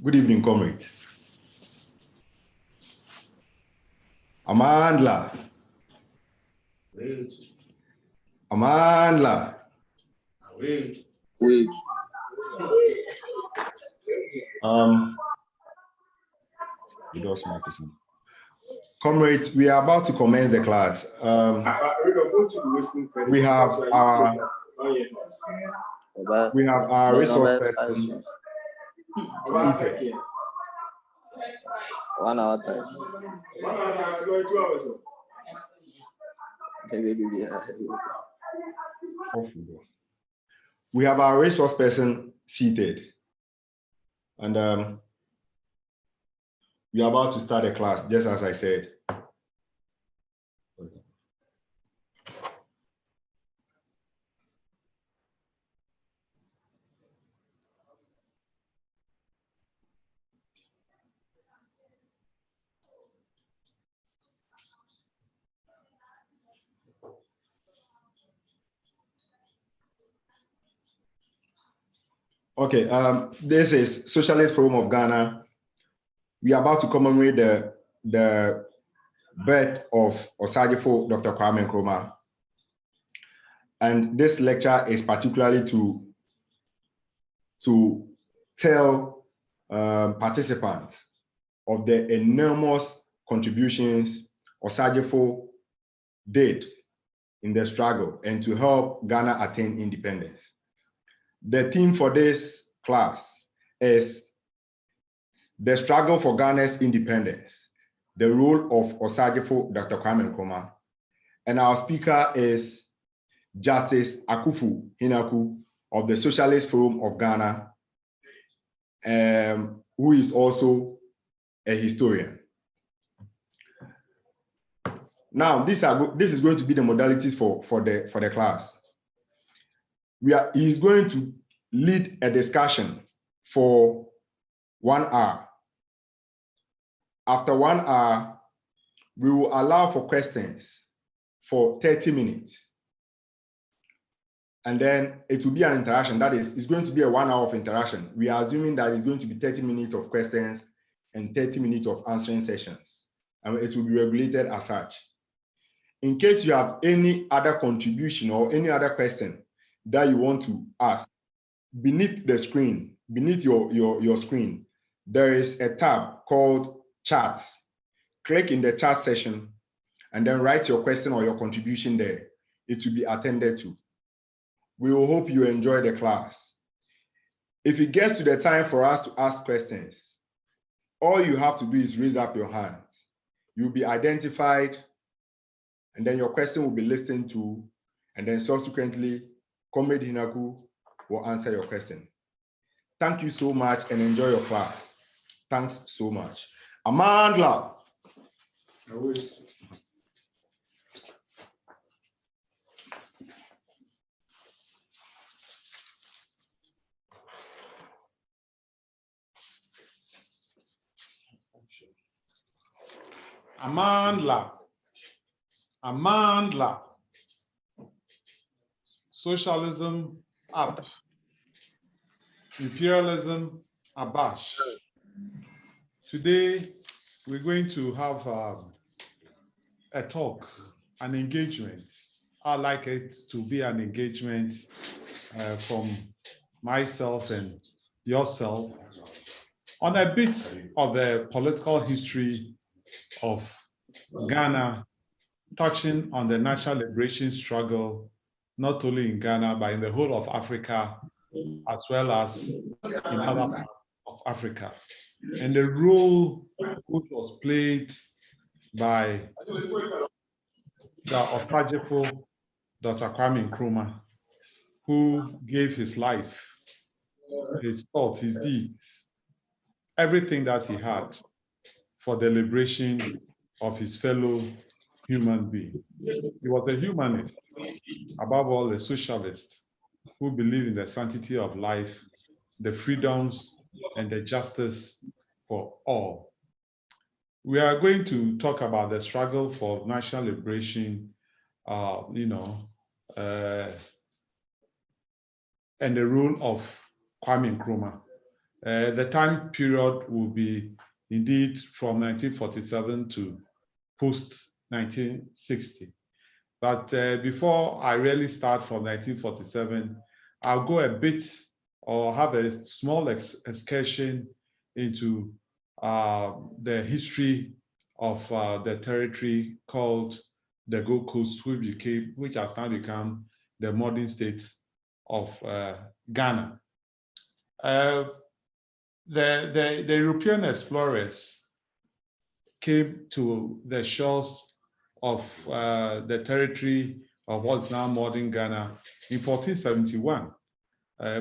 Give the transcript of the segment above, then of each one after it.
Good evening, Comrade. Amandla. Amandla. Wait. You lost my question. Comrades, we are about to commence the class. We have our resource person. 1 hour time. We have our resource person seated, and we are about to start the class, just as I said. Okay, this is Socialist Forum of Ghana. We are about to commemorate the birth of Osajifo Dr. Kwame Nkrumah. And this lecture is particularly to tell participants of the enormous contributions Osajifo did in the struggle and to help Ghana attain independence. The theme for this class is the struggle for Ghana's independence, the role of Osajifo Dr. Kwame Nkrumah. And our speaker is Justice Akuffo Henaku of the Socialist Forum of Ghana, who is also a historian. Now, this is going to be the modalities for the class. He is going to lead a discussion for 1 hour. After 1 hour, we will allow for questions for 30 minutes. And then it will be an interaction. That is, it's going to be a 1 hour of interaction. We are assuming that it's going to be 30 minutes of questions and 30 minutes of answering sessions. And it will be regulated as such. In case you have any other contribution or any other question that you want to ask, beneath the screen, beneath your screen, there is a tab called Chat. Click in the chat session and then write your question or your contribution there. It will be attended to. We will hope you enjoy the class. If it gets to the time for us to ask questions, all you have to do is raise up your hand. You'll be identified, and then your question will be listened to, and then subsequently, Comrade Henaku will answer your question. Thank you so much and enjoy your class. Thanks so much. Amandla. Amandla. Socialism up. Imperialism abash. Today, we're going to have a talk, an engagement. I like it to be an engagement from myself and yourself on a bit of the political history of Ghana, touching on the national liberation struggle, not only in Ghana, but in the whole of Africa, as well as in other parts of Africa. and the role which was played by the Osajefo Dr. Kwame Nkrumah, who gave his life, his thought, his deed, everything that he had for the liberation of his fellow human being. He was a humanist, above all a socialist, who believed in the sanctity of life, the freedoms, and the justice for all. We are going to talk about the struggle for national liberation, and the role of Kwame Nkrumah. The time period will be indeed from 1947 to post 1960. But before I really start from 1947, I'll go a bit or have a small excursion into the history of the territory called the Gold Coast, which has now become the modern state of Ghana. The European explorers came to the shores of the territory of what's now modern Ghana in 1471.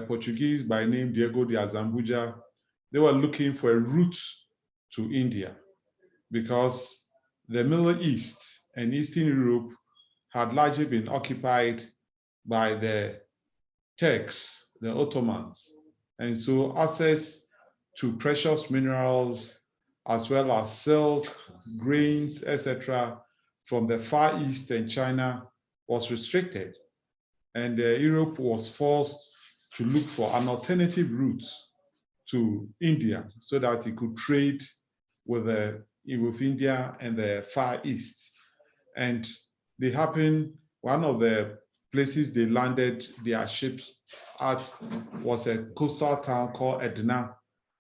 Portuguese by name Diego de Azambuja, they were looking for a route to India because the Middle East and Eastern Europe had largely been occupied by the Turks, the Ottomans. And so access to precious minerals as well as silk, grains, etc., from the Far East and China was restricted. And Europe was forced to look for an alternative route to India so that it could trade with India and the Far East. And they happened, one of the places they landed their ships at was a coastal town called Edna,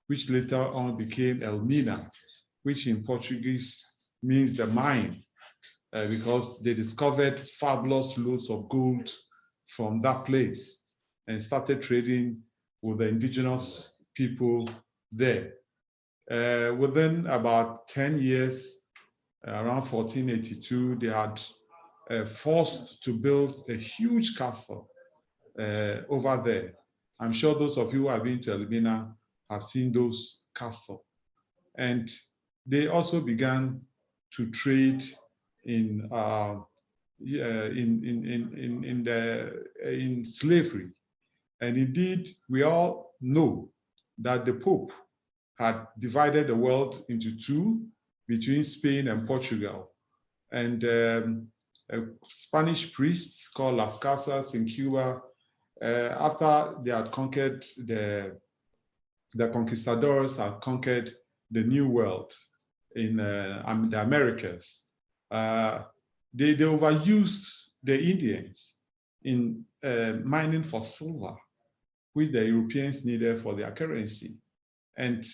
which later on became Elmina, which in Portuguese means the mine, because they discovered fabulous loads of gold from that place and started trading with the indigenous people there. Within about 10 years, around 1482, they had forced to build a huge castle over there. I'm sure those of you who have been to Elmina have seen those castles. And they also began to trade in slavery. And indeed, we all know that the Pope had divided the world into two, between Spain and Portugal. And a Spanish priest called Las Casas in Cuba, after they had conquered, the conquistadors had conquered the New World in the Americas. They overused the Indians in mining for silver, which the Europeans needed for their currency. And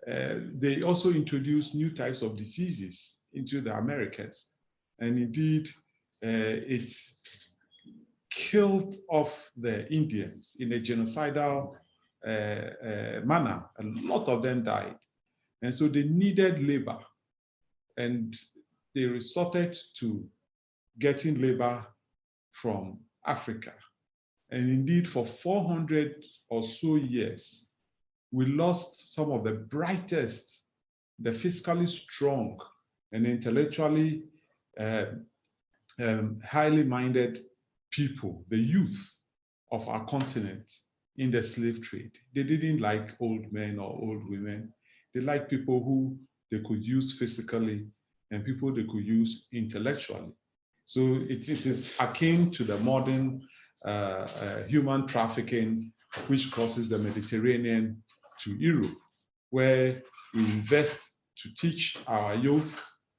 they also introduced new types of diseases into the Americas. And indeed, it killed off the Indians in a genocidal manner. A lot of them died. And so they needed labor. And they resorted to getting labor from Africa. And indeed, for 400 or so years, we lost some of the brightest, the fiscally strong, and intellectually highly minded people, the youth of our continent, in the slave trade. They didn't like old men or old women. They liked people who they could use physically and people they could use intellectually. So it is akin to the modern human trafficking, which crosses the Mediterranean to Europe, where we invest to teach our youth,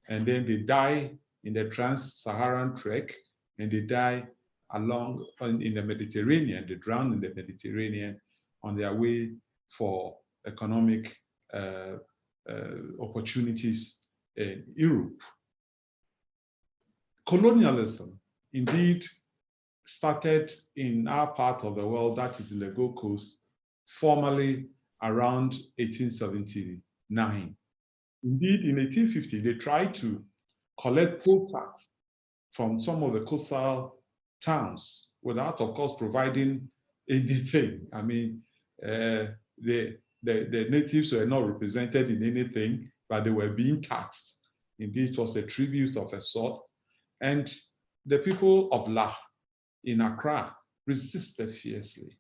and then they die in the trans-Saharan trek, and they die along in the Mediterranean. They drown in the Mediterranean on their way for economic opportunities in Europe. Colonialism indeed started in our part of the world, that is in the Gold Coast, formally around 1870 Indeed, in 1850, they tried to collect poll tax from some of the coastal towns without, of course, providing anything. I mean, the natives were not represented in anything, but they were being taxed. Indeed, it was a tribute of a sort. And the people of La in Accra resisted fiercely.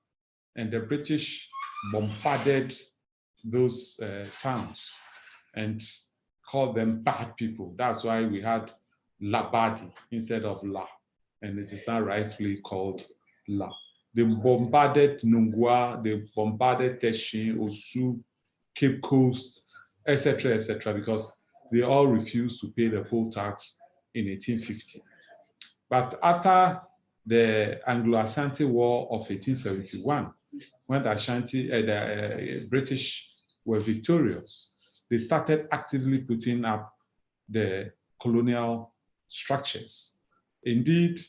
And the British bombarded those towns and called them bad people. That's why we had Labadi instead of La. And it is now rightfully called La. They bombarded Nungwa, they bombarded Teshin, Osu, Cape Coast, etc., because they all refused to pay the poll tax in 1850. But after the Anglo-Ashanti War of 1871, when the British were victorious, they started actively putting up the colonial structures. Indeed,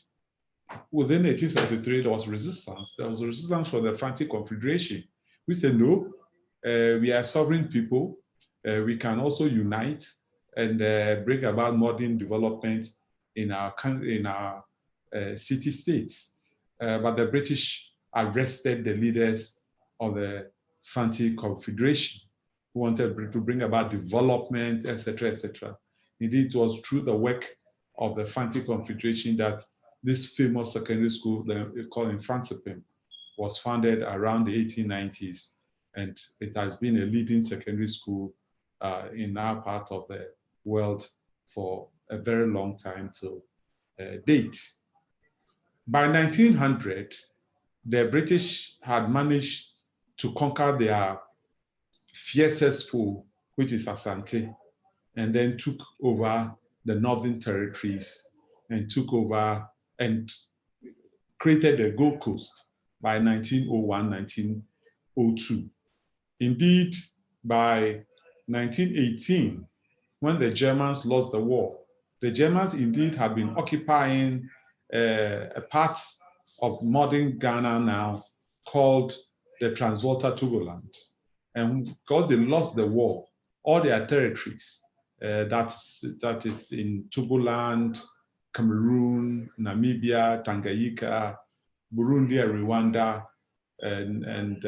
within 1873, there was resistance. There was resistance from the Frantic Confederation. We said, no, we are sovereign people. We can also unite and bring about modern development in our city-states. But the British arrested the leaders of the Frantic Confederation who wanted to bring about development, etc. Indeed, it was through the work of the Frantic Confederation that this famous secondary school called Increments was founded around the 1890s, and it has been a leading secondary school in our part of the world for a very long time till date. By 1900, the British had managed to conquer their fiercest foe, which is Asante, and then took over the Northern Territories and took over and created the Gold Coast by 1901, 1902. Indeed, by 1918, when the Germans lost the war, the Germans indeed had been occupying a part of modern Ghana now called the Transvaal Togolan. And because they lost the war, all their territories, that is in Togoland, Cameroon, Namibia, Tanganyika, Burundi, Rwanda, and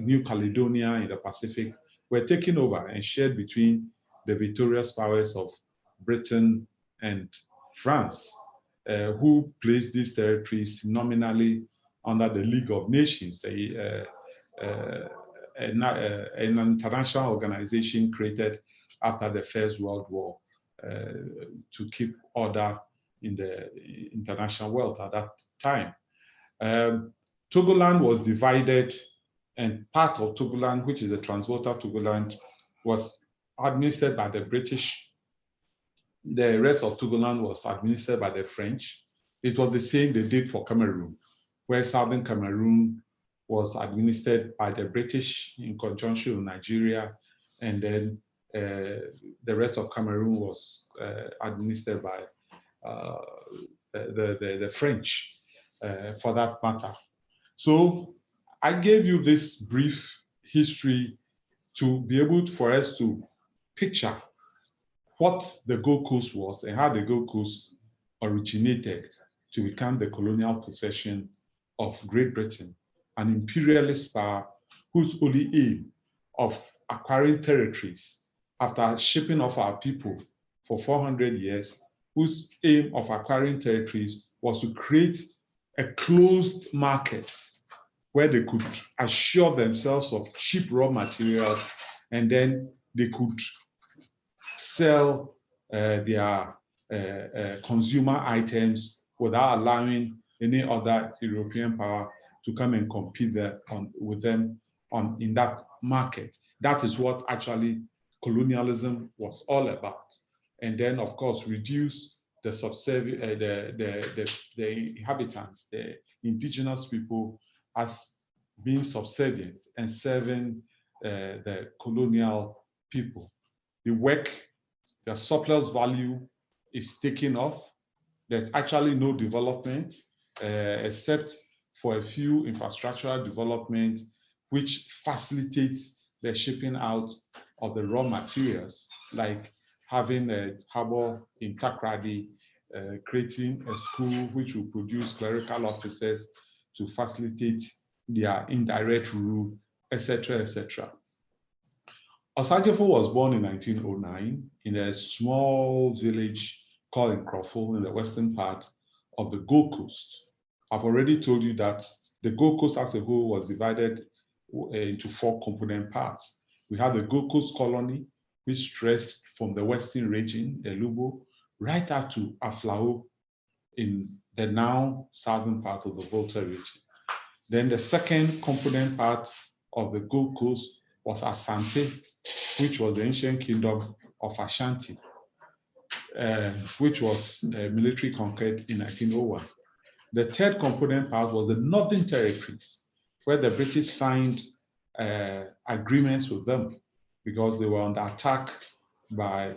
New Caledonia in the Pacific, were taken over and shared between the victorious powers of Britain and France, who placed these territories nominally under the League of Nations, an international organization created after the First World War to keep order in the international world at that time. Togoland was divided, and part of Togoland, which is the Transvaal Togoland, was administered by the British. The rest of Togoland was administered by the French. It was the same they did for Cameroon, where Southern Cameroon was administered by the British in conjunction with Nigeria, and then the rest of Cameroon was administered by the French, for that matter. So I gave you this brief history to be able for us to picture what the Gold Coast was and how the Gold Coast originated to become the colonial possession of Great Britain, an imperialist power whose only aim of acquiring territories after shipping off our people for 400 years, whose aim of acquiring territories was to create a closed market where they could assure themselves of cheap raw materials, and then they could sell their consumer items without allowing any other European power to come and compete with them in that market. That is what actually colonialism was all about. And then, of course, reduce the inhabitants, the indigenous people, as being subservient and serving the colonial people. The surplus value is taken off. There's actually no development except for a few infrastructural development which facilitates the shipping out of the raw materials, like having a harbor in Takrady, creating a school which will produce clerical officers to facilitate their indirect rule, etc., etc. Osajifo was born in 1909 in a small village called Increments in the western part of the Gold Coast. I've already told you that the Gold Coast as a whole was divided into 4 component parts. We have the Gold Coast colony, which stretched from the western region, Elubo, right up to Aflao in the now southern part of the Volta region. Then the second component part of the Gold Coast was Asante, which was the ancient kingdom of Ashanti, which was military conquered in 1901. The third component part was the Northern Territories, where the British signed agreements with them because they were under attack by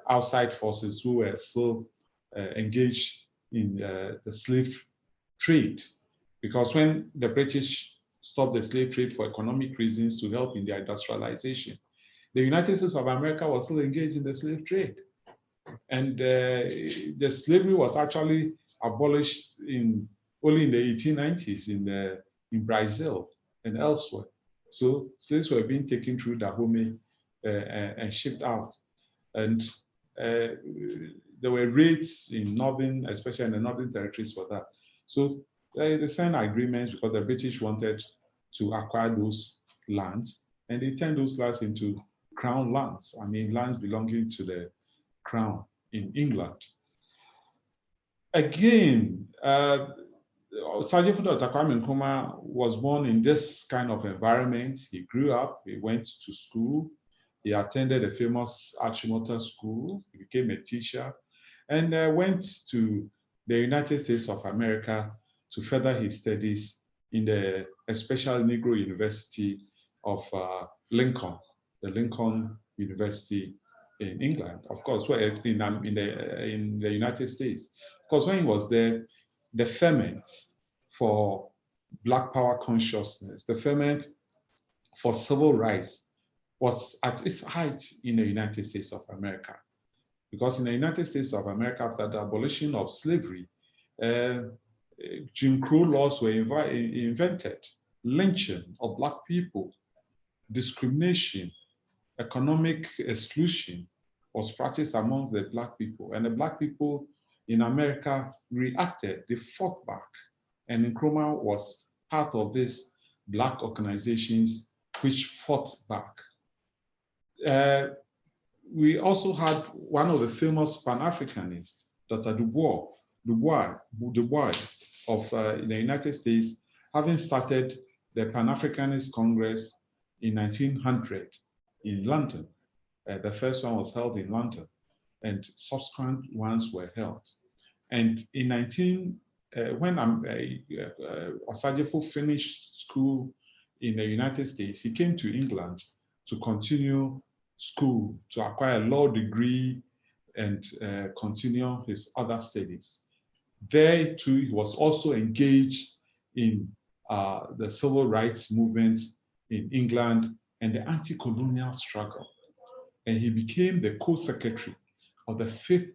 outside forces who were still engaged in the slave trade. Because when the British stopped the slave trade for economic reasons to help in their industrialization, the United States of America was still engaged in the slave trade. And the slavery was actually abolished only in the 1890s in Brazil and elsewhere. So slaves were being taken through Dahomey and shipped out. And there were raids in especially in the northern territories for that. So they signed agreements because the British wanted to acquire those lands, and they turned those lands into crown lands. I mean, lands belonging to the crown in England. Again, Sergeant Dr. Kwame Nkrumah was born in this kind of environment. He grew up, he went to school, he attended a famous Achimota school, he became a teacher, and went to the United States of America to further his studies in the special Negro University of Lincoln, the Lincoln University in England, of course, in the United States. Because when he was there, the ferment for Black power consciousness, the ferment for civil rights was at its height in the United States of America. Because in the United States of America, after the abolition of slavery, Jim Crow laws were invented, lynching of Black people, discrimination, economic exclusion was practiced among the Black people. And the Black people in America reacted, they fought back. And Nkrumah was part of these Black organizations which fought back. We also had one of the famous Pan-Africanists, Dr. Du Bois of the United States, having started the Pan-Africanist Congress in 1900 in London. The first one was held in London, and subsequent ones were held. And in when Osajifo finished school in the United States, he came to England to continue school, to acquire a law degree and continue his other studies. There too, he was also engaged in the civil rights movement in England and the anti-colonial struggle. And he became the co-secretary of the 5th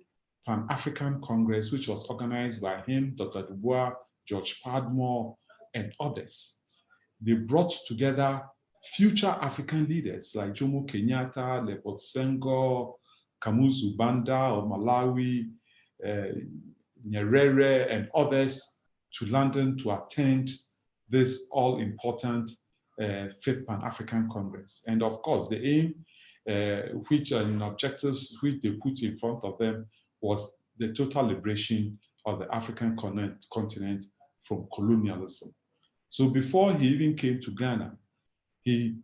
Pan-African Congress, which was organized by him, Dr. Du Bois, George Padmore, and others. They brought together future African leaders like Jomo Kenyatta, Leopold Senghor, Kamuzu Banda of Malawi, Nyerere, and others to London to attend this all-important 5th Pan-African Congress. And of course, the aim and objectives which they put in front of them was the total liberation of the African continent from colonialism. So before he even came to Ghana, he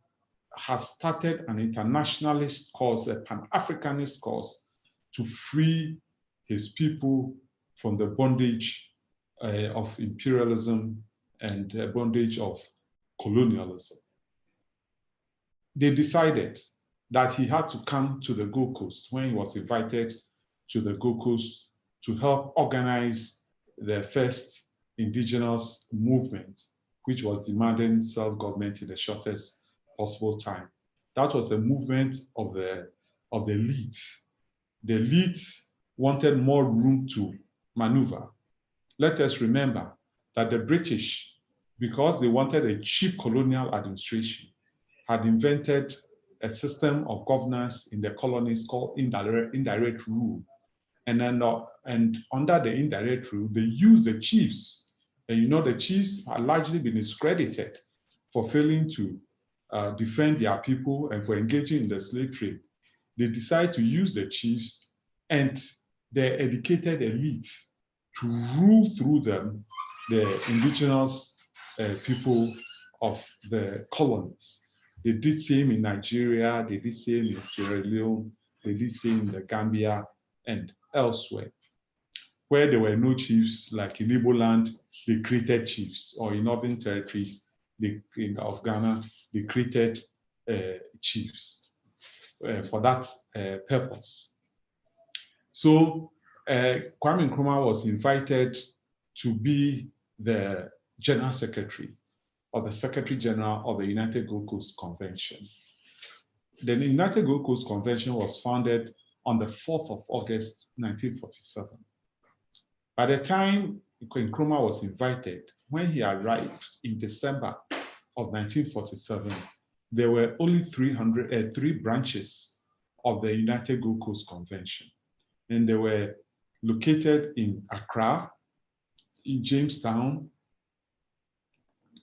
has started an internationalist cause, a Pan-Africanist cause, to free his people from the bondage of imperialism and the bondage of colonialism. They decided that he had to come to the Gold Coast when he was invited to the Gold Coast to help organize the first indigenous movement, which was demanding self-government in the shortest possible time. That was a movement of the elite. The elite wanted more room to maneuver. Let us remember that the British, because they wanted a cheap colonial administration, had invented a system of governance in the colonies called indirect rule. And under the indirect rule, they used the chiefs. And the chiefs had largely been discredited for failing to defend their people and for engaging in the slave trade. They decided to use the chiefs and the educated elite to rule through them the indigenous people of the colonies. They did same in Nigeria, they did same in Sierra Leone, they did same in the Gambia and elsewhere. Where there were no chiefs, like in Igbo land, they created chiefs, or in northern territories of Ghana, they created chiefs for that purpose. So Kwame Nkrumah was invited to be the General Secretary or the Secretary General of the United Gold Coast Convention. The United Gold Coast Convention was founded on the 4th of August, 1947. By the time Nkrumah was invited, when he arrived in December of 1947, there were only 3 branches of the United Gold Coast Convention. And they were located in Accra, in Jamestown,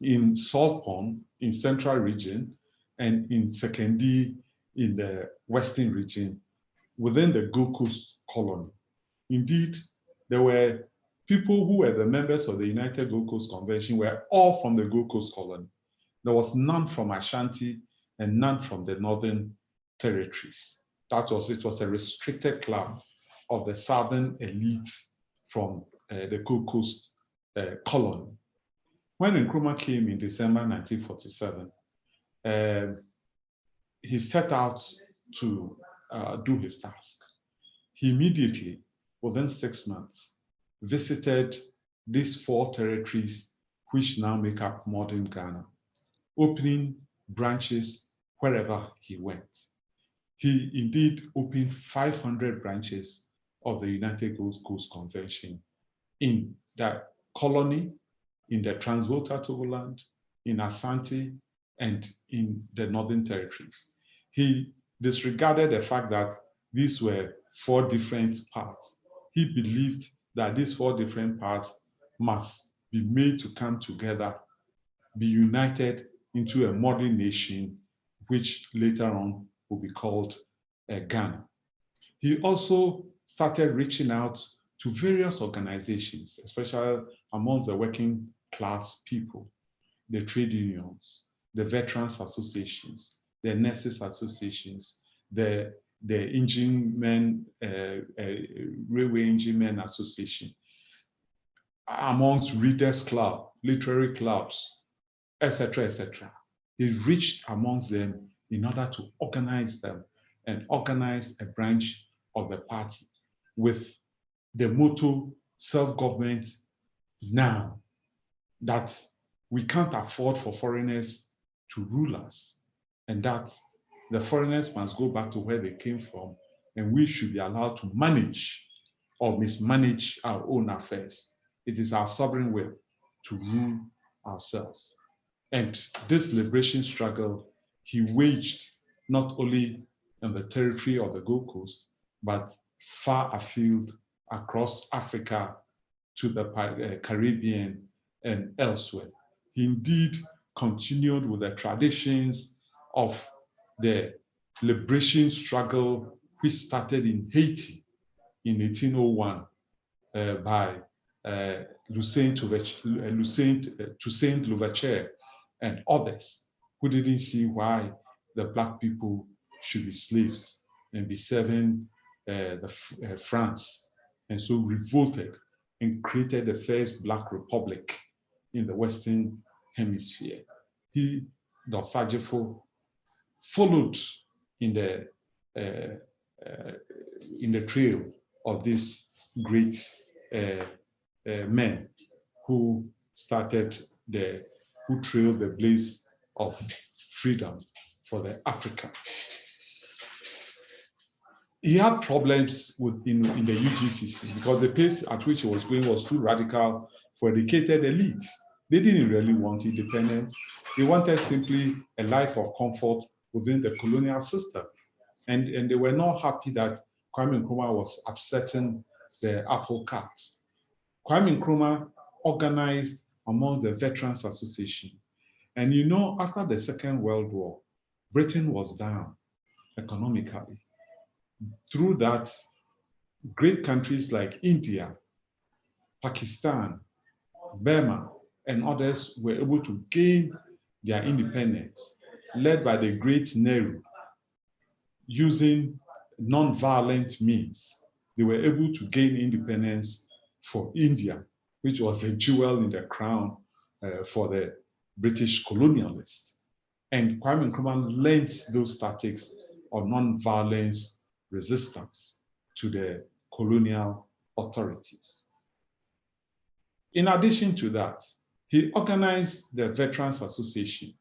in Salt Pond, in Central Region, and in Sekondi, in the Western Region, within the Gold Coast Colony. Indeed, there were people who were the members of the United Gold Coast Convention were all from the Gold Coast Colony. There was none from Ashanti and none from the Northern Territories. It was a restricted club of the Southern elite from the Gold Coast Colony. When Nkrumah came in December 1947, he set out to do his task. He immediately, within 6 months, visited these 4 territories which now make up modern Ghana, opening branches wherever he went. He indeed opened 500 branches of the United Gold Coast Convention in that colony, in the Transvolta Togoland, in Asante, and in the Northern Territories. He disregarded the fact that these were 4 different parts. He believed that these 4 different parts must be made to come together, be united into a modern nation, which later on will be called Ghana. He also started reaching out to various organizations, especially amongst the working class people, the trade unions, the veterans associations, the nurses associations, the enginemen, railway enginemen association, amongst readers club, literary clubs, etc., etc. He reached amongst them in order to organize them and organize a branch of the party with the motto, self-government now, that we can't afford for foreigners to rule us, and that the foreigners must go back to where they came from, and we should be allowed to manage or mismanage our own affairs. It is our sovereign will to rule ourselves. And this liberation struggle he waged not only in the territory of the Gold Coast, but far afield across Africa to the Caribbean and elsewhere. He indeed continued with the traditions of the liberation struggle which started in Haiti in 1801 by Toussaint Louverture and others who didn't see why the Black people should be slaves and be serving France, and so revolted and created the first Black Republic in the Western Hemisphere. He, Dosajefo, followed in the trail of these great men who trailed the blaze of freedom for the African. He had problems in the UGCC because the pace at which he was going was too radical for educated elites. They didn't really want independence. They wanted simply a life of comfort within the colonial system. And they were not happy that Kwame Nkrumah was upsetting the apple cart. Kwame Nkrumah organized among the Veterans Association. And you know, after the Second World War, Britain was down economically. Through that, great countries like India, Pakistan, Burma, and others were able to gain their independence, led by the great Nehru, using non-violent means. They were able to gain independence for India, which was a jewel in the crown for the British colonialists. And Kwame Nkrumah learned those tactics of non-violence resistance to the colonial authorities. In addition to that, he organized the Veterans Association,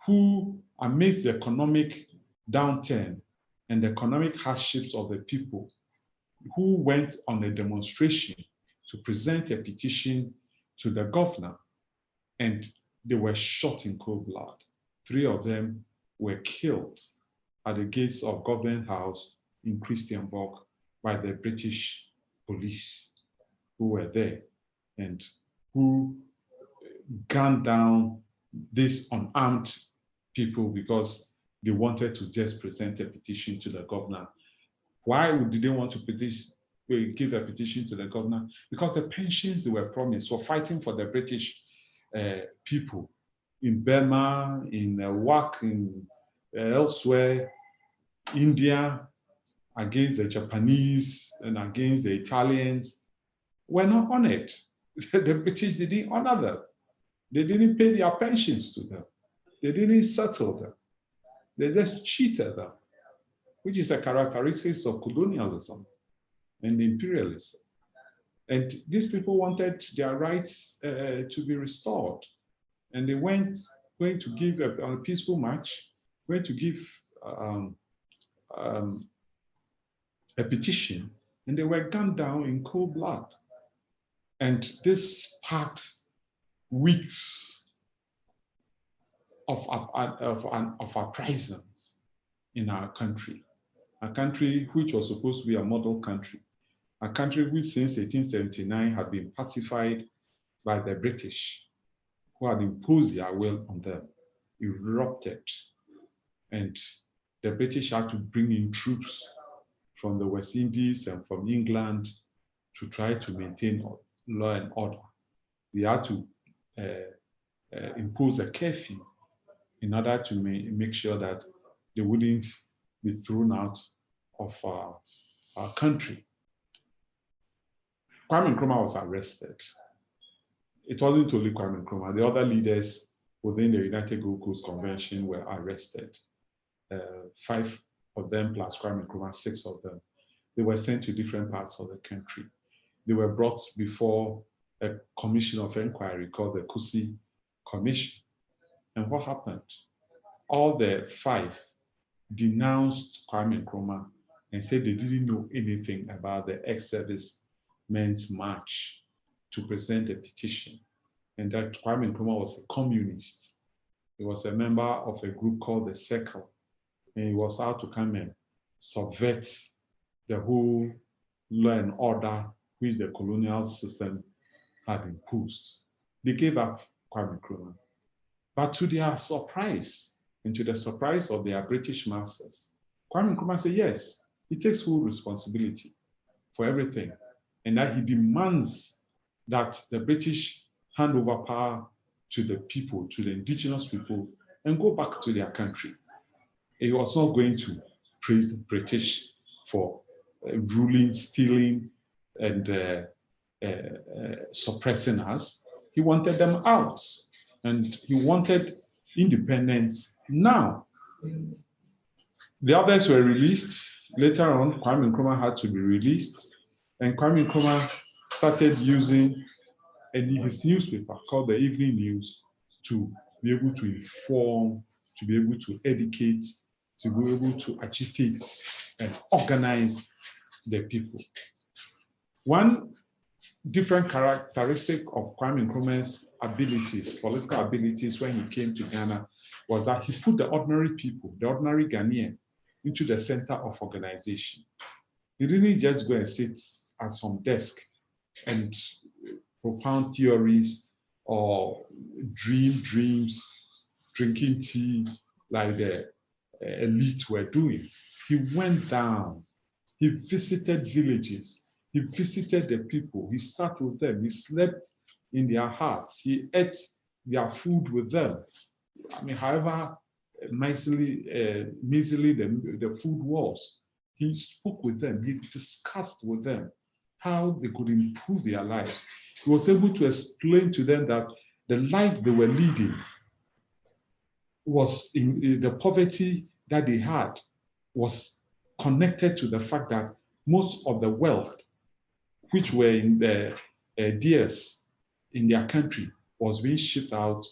who, amidst the economic downturn and the economic hardships of the people, who went on a demonstration to present a petition to the governor, and they were shot in cold blood. 3 of them were killed at the gates of Government House in Christiansborg by the British police who were there and who gunned down these unarmed people because they wanted to just present a petition to the governor. Why did they want to give a petition to the governor? Because the pensions they were promised for fighting for the British people in Burma, in WAC, in elsewhere, India, against the Japanese and against the Italians, were not honored. The British didn't honor them. They didn't pay their pensions to them. They didn't settle them. They just cheated them, which is a characteristic of colonialism and imperialism. And these people wanted their rights to be restored. And they went going to give a peaceful march, going to give a petition, and they were gunned down in cold blood. And this sparked weeks of uprisings in our country, a country which was supposed to be a model country, a country which since 1879 had been pacified by the British, who had imposed their will on them, erupted. And the British had to bring in troops from the West Indies and from England to try to maintain law and order. They had to impose a curfew in order to make sure that they wouldn't be thrown out of our country. Kwame Nkrumah was arrested. It wasn't only Kwame Nkrumah. The other leaders within the United Gold Coast Convention were arrested. 5 of them plus Kwame Nkrumah, 6 of them. They were sent to different parts of the country. They were brought before a commission of inquiry called the Kusi Commission. And what happened? All the 5 denounced Kwame Nkrumah and said they didn't know anything about the ex-service men's march to present a petition, and that Kwame Nkrumah was a communist. He was a member of a group called the Circle, and he was out to come and subvert the whole law and order which the colonial system had imposed. They gave up Kwame Nkrumah. But to their surprise, and to the surprise of their British masters, Kwame Nkrumah said, yes, he takes full responsibility for everything, and that he demands that the British hand over power to the people, to the indigenous people, and go back to their country. He was not going to praise the British for ruling, stealing, and suppressing us. He wanted them out, and he wanted independence now. The others were released. Later on, Kwame Nkrumah had to be released, and Kwame Nkrumah started using his newspaper called the Evening News to be able to inform to be able to educate, to be able to agitate and organize the people. One different characteristic of Kwame Nkrumah's abilities, political abilities when he came to Ghana was that he put the ordinary people, the ordinary Ghanaian, into the center of organization. He didn't just go and sit at some desk and propound theories or dream dreams, drinking tea like the elite were doing. He went down, he visited villages, he visited the people, he sat with them, he slept in their hearts, he ate their food with them. I mean, however measly the food was, he spoke with them, he discussed with them how they could improve their lives. He was able to explain to them that the life they were leading was in the poverty that they had was connected to the fact that most of the wealth which were in the deers in their country was being shipped out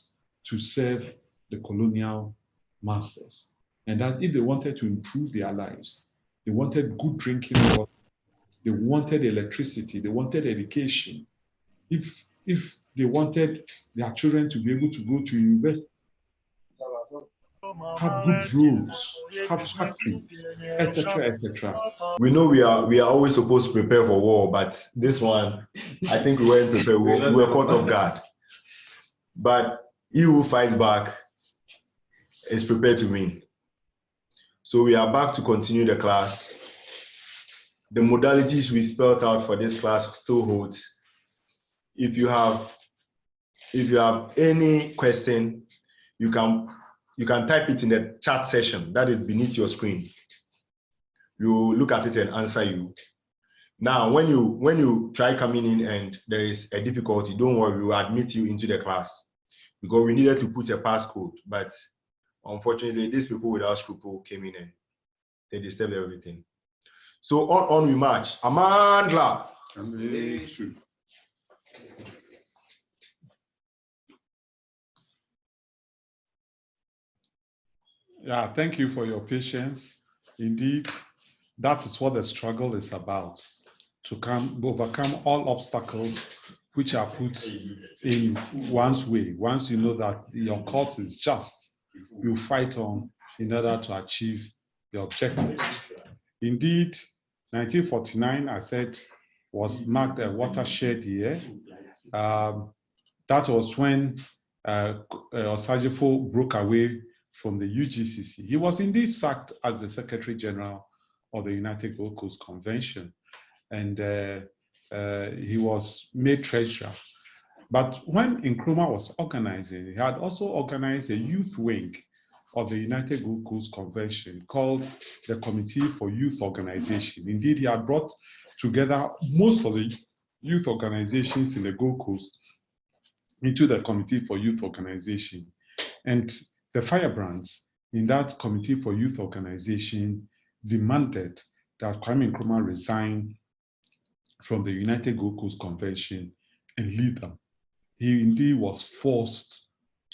to serve the colonial masters. And that if they wanted to improve their lives, they wanted good drinking water, they wanted electricity, they wanted education. If they wanted their children to be able to go to university, have good roads, have factories, etc., etc. We know we are always supposed to prepare for war, but this one, I think we weren't prepared. We were caught off guard. But he who fights back is prepared to win. So we are back to continue the class. The modalities we spelled out for this class still holds. If you have any question, you can type it in the chat session that is beneath your screen. We will look at it and answer you. Now, when you try coming in and there is a difficulty, don't worry, we will admit you into the class because we needed to put a passcode, but unfortunately, these people without scruple came in and they disturbed everything. So on we march. Amandla. Yeah, thank you for your patience. Indeed, that is what the struggle is about, to overcome all obstacles which are put in one's way. Once you know that your cause is just, you fight on in order to achieve your objectives. Indeed, 1949, I said, was marked a watershed year. That was when Osajifo broke away from the UGCC. He was indeed sacked as the Secretary General of the United Gold Coast Convention, and he was made treasurer. But when Nkrumah was organizing, he had also organized a youth wing of the United Gold Coast Convention called the Committee for Youth Organization. Indeed, he had brought together most of the youth organizations in the Gold Coast into the Committee for Youth Organization. And the firebrands in that Committee for Youth Organization demanded that Kwame Nkrumah resign from the United Gold Coast Convention and lead them. He indeed was forced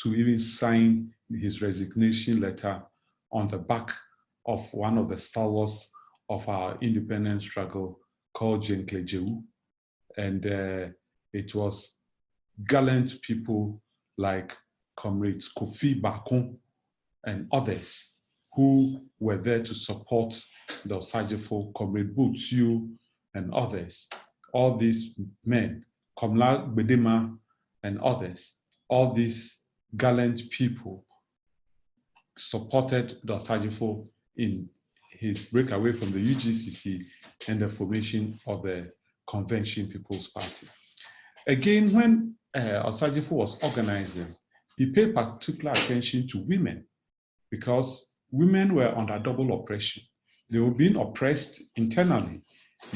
to even sign his resignation letter on the back of one of the stalwarts of our independence struggle called Jenklejewu. And it was gallant people like Comrade Kofi Bakun and others who were there to support the Osajifo, Comrade Butsu and others. All these men, Komla Bedema and others, all these gallant people supported the Osajifo in his breakaway from the UGCC and the formation of the Convention People's Party. Again, when Osajifo was organizing, he paid particular attention to women because women were under double oppression. They were being oppressed internally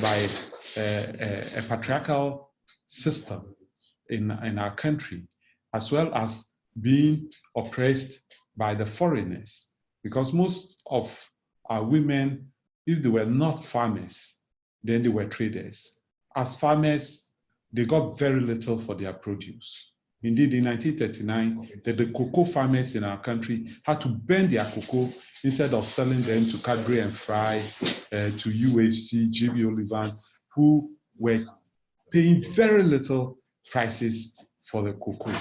by a patriarchal system in our country, as well as being oppressed by the foreigners, because most of our women, if they were not farmers, then they were traders. As farmers, they got very little for their produce. Indeed, in 1939, the cocoa farmers in our country had to burn their cocoa instead of selling them to Cadbury and Fry, to UHC, GB Olivan, who were paying very little prices for the cocoa.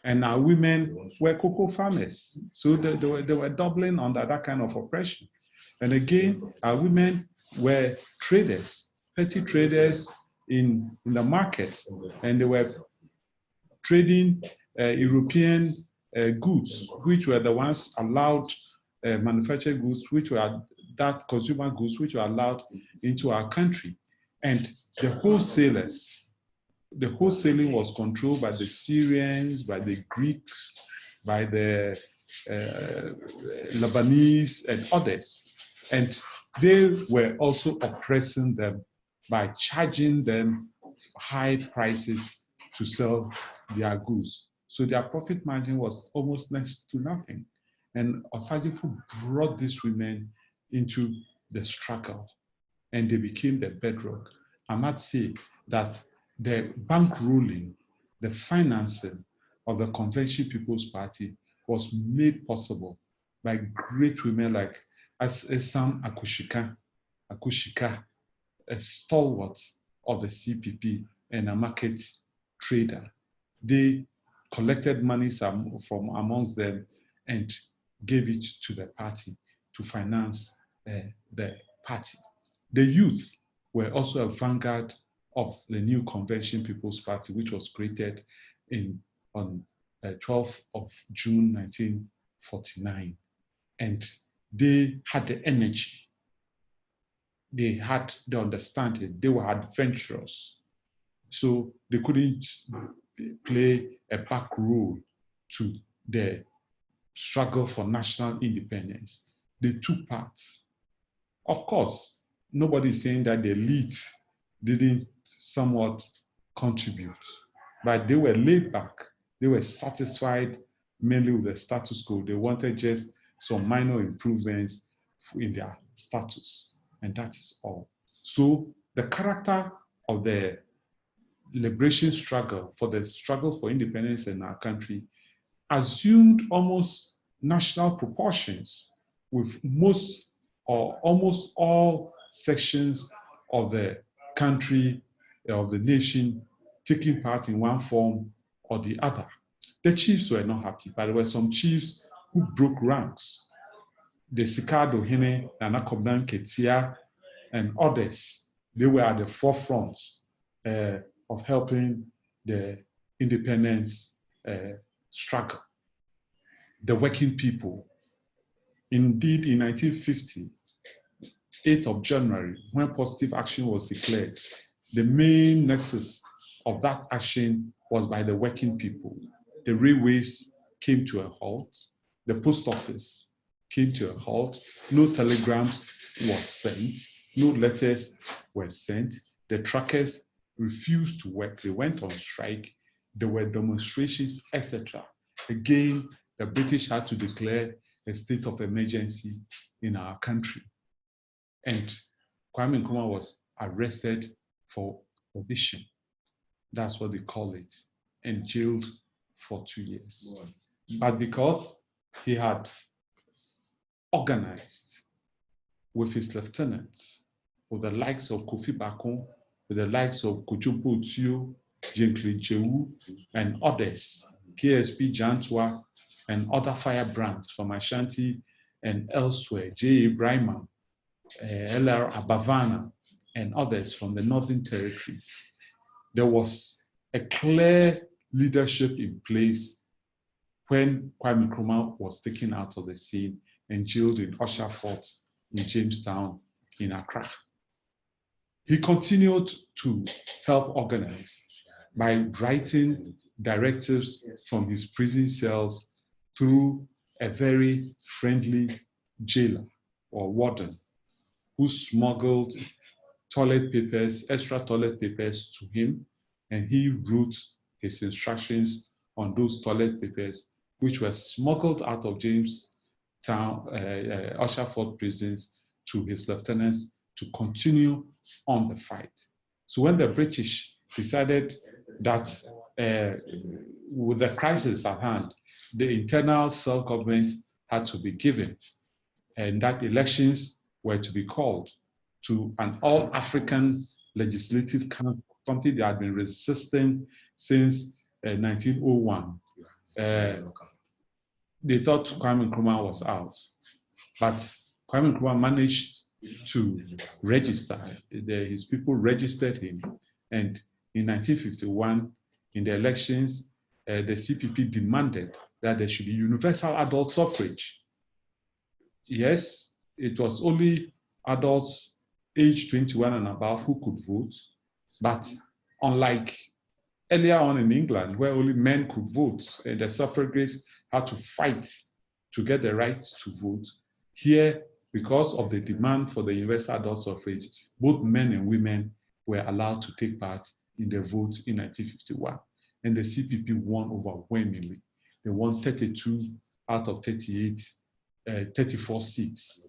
And our women were cocoa farmers. So they were doubling under that kind of oppression. And again, our women were traders, petty traders in the market. And they were trading European goods, which were the ones allowed, manufactured goods, which were that consumer goods, which were allowed into our country. And the wholesalers, the wholesaling was controlled by the Syrians, by the Greeks, by the Lebanese and others. And they were also oppressing them by charging them high prices to sell their goods. So their profit margin was almost next to nothing. And Osagyefo brought these women into the struggle, and they became the bedrock. I might say that the bankrolling, the financing of the Convention People's Party was made possible by great women like Sam Akushika, a stalwart of the CPP and a market trader. They collected money from amongst them and gave it to the party to finance the party. The youth were also a vanguard of the new Convention People's Party, which was created on 12th of June 1949. And they had the energy, they had the understanding, they were adventurous. So they couldn't play a back role to the struggle for national independence. They took part. Of course, nobody is saying that the elite didn't somewhat contribute, but they were laid back. They were satisfied mainly with the status quo. They wanted just some minor improvements in their status, and that is all. So the character of the liberation struggle, for the struggle for independence in our country, assumed almost national proportions, with most or almost all sections of the country, of the nation, taking part in one form or the other. The chiefs were not happy, but there were some chiefs who broke ranks. The Sikado Hene, Nana Kobdan Ketia, and others, they were at the forefront of helping the independence struggle. The working people. Indeed, in 1950, 8th of January, when positive action was declared, the main nexus of that action was by the working people. The railways came to a halt. The post office came to a halt. No telegrams were sent. No letters were sent. The truckers refused to work. They went on strike. There were demonstrations, etc. Again, the British had to declare a state of emergency in our country. And Kwame Nkrumah was arrested for sedition. That's what they call it, and jailed for 2 years. Wow. But because he had organized with his lieutenants, with the likes of Kofi Bakon, with the likes of Kojopo Tio, Jenkli Jewu, and others, KSP Jantwa, and other firebrands from Ashanti and elsewhere, J. Ibrahima, LR Abavana, and others from the Northern Territory, there was a clear leadership in place when Kwame Nkrumah was taken out of the scene and jailed in Usher Fort in Jamestown in Accra. He continued to help organize by writing directives from his prison cells through a very friendly jailer or warden who smuggled toilet papers, extra toilet papers to him, and he wrote his instructions on those toilet papers, which were smuggled out of Jamestown, Usher Fort prisons to his lieutenants to continue on the fight. So when the British decided that with the crisis at hand, the internal self-government had to be given, and that elections were to be called to an all-African legislative council, something that had been resisting since 1901. They thought Kwame Nkrumah was out, but Kwame Nkrumah managed to register. His people registered him, and in 1951, in the elections, the CPP demanded that there should be universal adult suffrage. Yes, it was only adults aged 21 and above who could vote, but unlike earlier on in England, where only men could vote and the suffragists had to fight to get the right to vote, here, because of the demand for the universal adult suffrage, both men and women were allowed to take part in the vote in 1951. And the CPP won overwhelmingly. They won 32 out of 34 seats.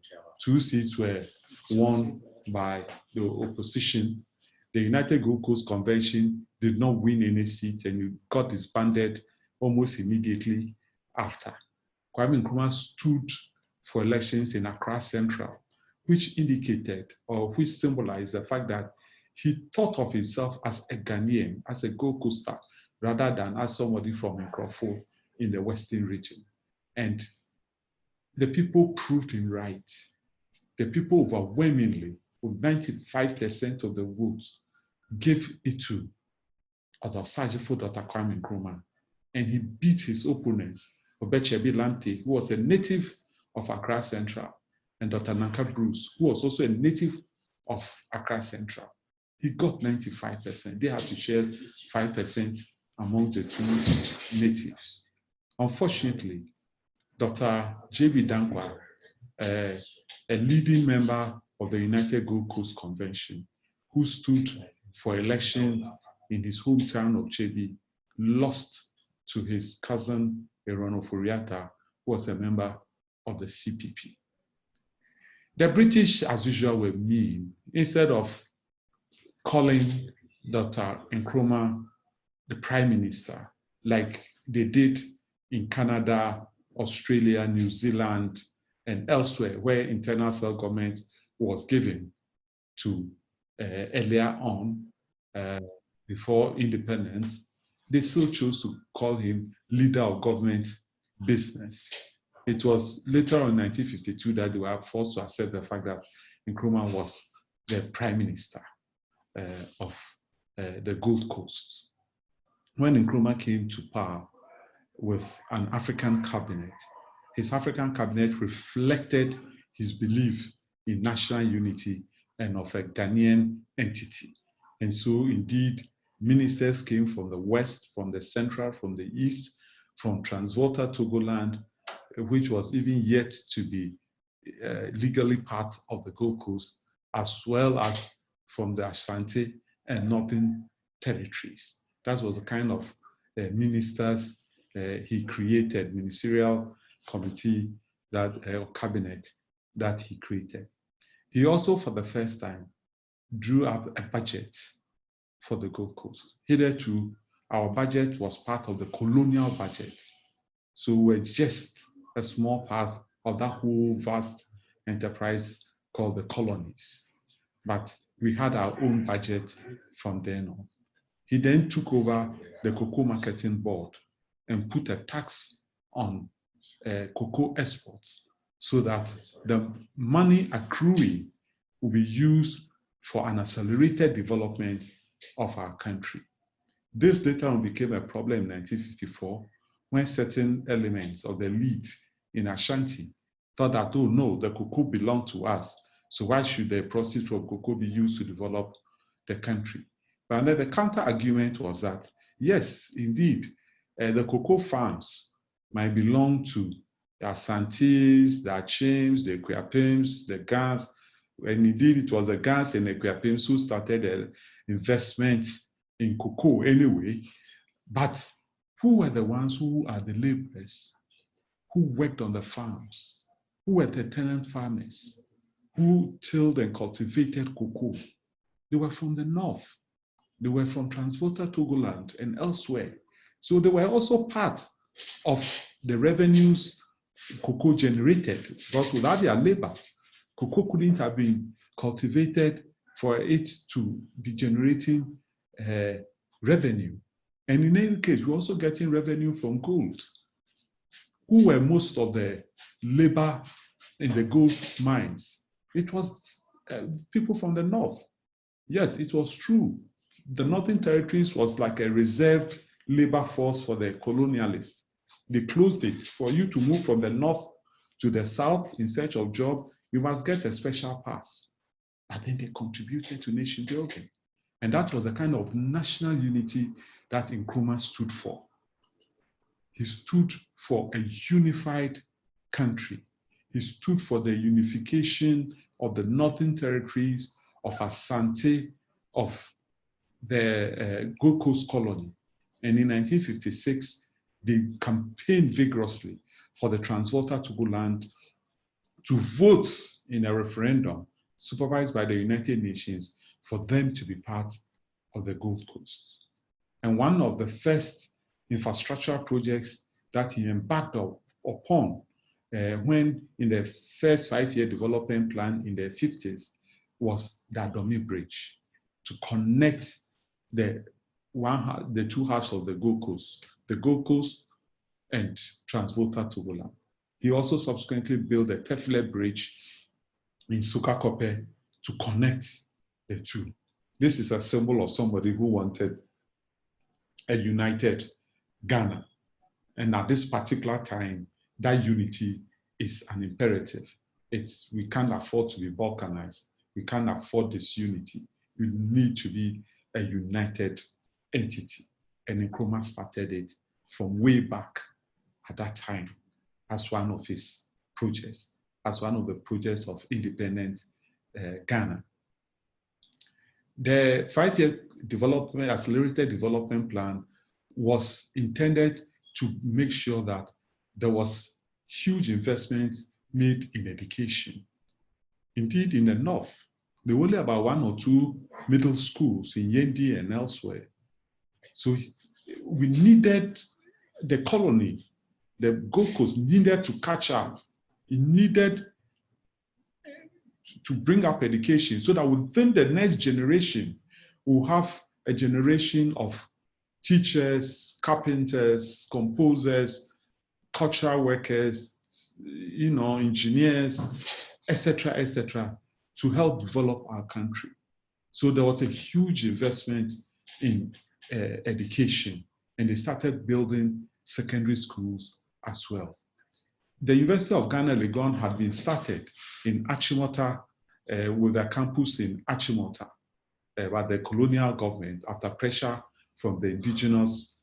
2 seats were won by the opposition. The United Gold Coast Convention did not win any seats, and it got disbanded almost immediately after. Kwame Nkrumah stood for elections in Accra Central, which indicated or which symbolized the fact that he thought of himself as a Ghanaian, as a Gold Coaster, rather than as somebody from Akuffo in the Western region. And the people proved him right. The people overwhelmingly, with 95% of the votes, gave it to Osajifo Dr. Kwame Nkrumah, and he beat his opponents, Obechebi Lante, who was a native of Accra Central, and Dr. Nanka Bruce, who was also a native of Accra Central. He got 95%. They had to share 5% among the two natives. Unfortunately, Dr. J.B. Dankwa, a leading member of the United Gold Coast Convention, who stood for election in his hometown of Chebi, lost to his cousin Erono Furiata, who was a member of the CPP. The British, as usual, were mean. Instead of calling Dr. Nkrumah the Prime Minister, like they did in Canada, Australia, New Zealand, and elsewhere, where internal self-government was given to earlier on, before independence, they still chose to call him leader of government business. It was later on in 1952 that they were forced to accept the fact that Nkrumah was the Prime Minister of the Gold Coast. When Nkrumah came to power with an African cabinet, his African cabinet reflected his belief in national unity and of a Ghanaian entity. And so indeed, ministers came from the West, from the Central, from the East, from Transvolta Togoland, which was even yet to be legally part of the Gold Coast, as well as from the Ashanti and Northern territories. That was the kind of ministers he created, ministerial committee that or cabinet that he created. He also, for the first time, drew up a budget for the Gold Coast. Hitherto, our budget was part of the colonial budget. So we're just a small part of that whole vast enterprise called the colonies. But we had our own budget from then on. He then took over the Cocoa Marketing Board and put a tax on cocoa exports so that the money accruing will be used for an accelerated development of our country. This later on became a problem in 1954 when certain elements of the elite in Ashanti thought that, oh no, the cocoa belonged to us, so why should the proceeds from cocoa be used to develop the country? But then the counter argument was that, yes, indeed, the cocoa farms might belong to the Asantis, the Achims, the Ekweapims, the Gans, and indeed it was the Gans and the Ekweapims who started the investment in cocoa anyway. But who were the ones who are the laborers, who worked on the farms, who were the tenant farmers, who tilled and cultivated cocoa? They were from the north. They were from Transvolta Togolan and elsewhere. So they were also part of the revenues cocoa generated, because without their labor, cocoa couldn't have been cultivated for it to be generating revenue. And in any case, we're also getting revenue from gold. Who were most of the labor in the gold mines? It was people from the north. Yes, it was true. The Northern Territories was like a reserved labor force for the colonialists. They closed it. For you to move from the north to the south in search of job, you must get a special pass. But then they contributed to nation building. And that was the kind of national unity that Nkrumah stood for. He stood for a unified country. He stood for the unification of the Northern Territories, of Asante, of the Gold Coast colony. And in 1956, they campaigned vigorously for the Transvolta Togoland to vote in a referendum supervised by the United Nations for them to be part of the Gold Coast. And one of the first infrastructural projects that he embarked upon when in the first 5-year development plan in the 50s was the Adomi Bridge to connect the two halves of the Gold Coast and Transvolta Togoland. He also subsequently built a Tefle Bridge in Sukakope to connect the two. This is a symbol of somebody who wanted a united Ghana. And at this particular time, that unity is an imperative. We can't afford to be balkanized. We can't afford disunity. We need to be a united entity. And Nkrumah started it from way back at that time as one of his projects, as one of the projects of independent Ghana. The 5-year development, accelerated development plan was intended to make sure that there was huge investment made in education. Indeed, in the north, there were only about 1 or 2 middle schools in Yendi and elsewhere. So we needed the colony, the Gold Coast needed to catch up. It needed to bring up education so that within the next generation, we'll have a generation of teachers, carpenters, composers, cultural workers, engineers, etc., to help develop our country. So there was a huge investment in education, and they started building secondary schools as well. The University of Ghana, Legon, had been started in Achimota with a campus in Achimota by the colonial government after pressure from the indigenous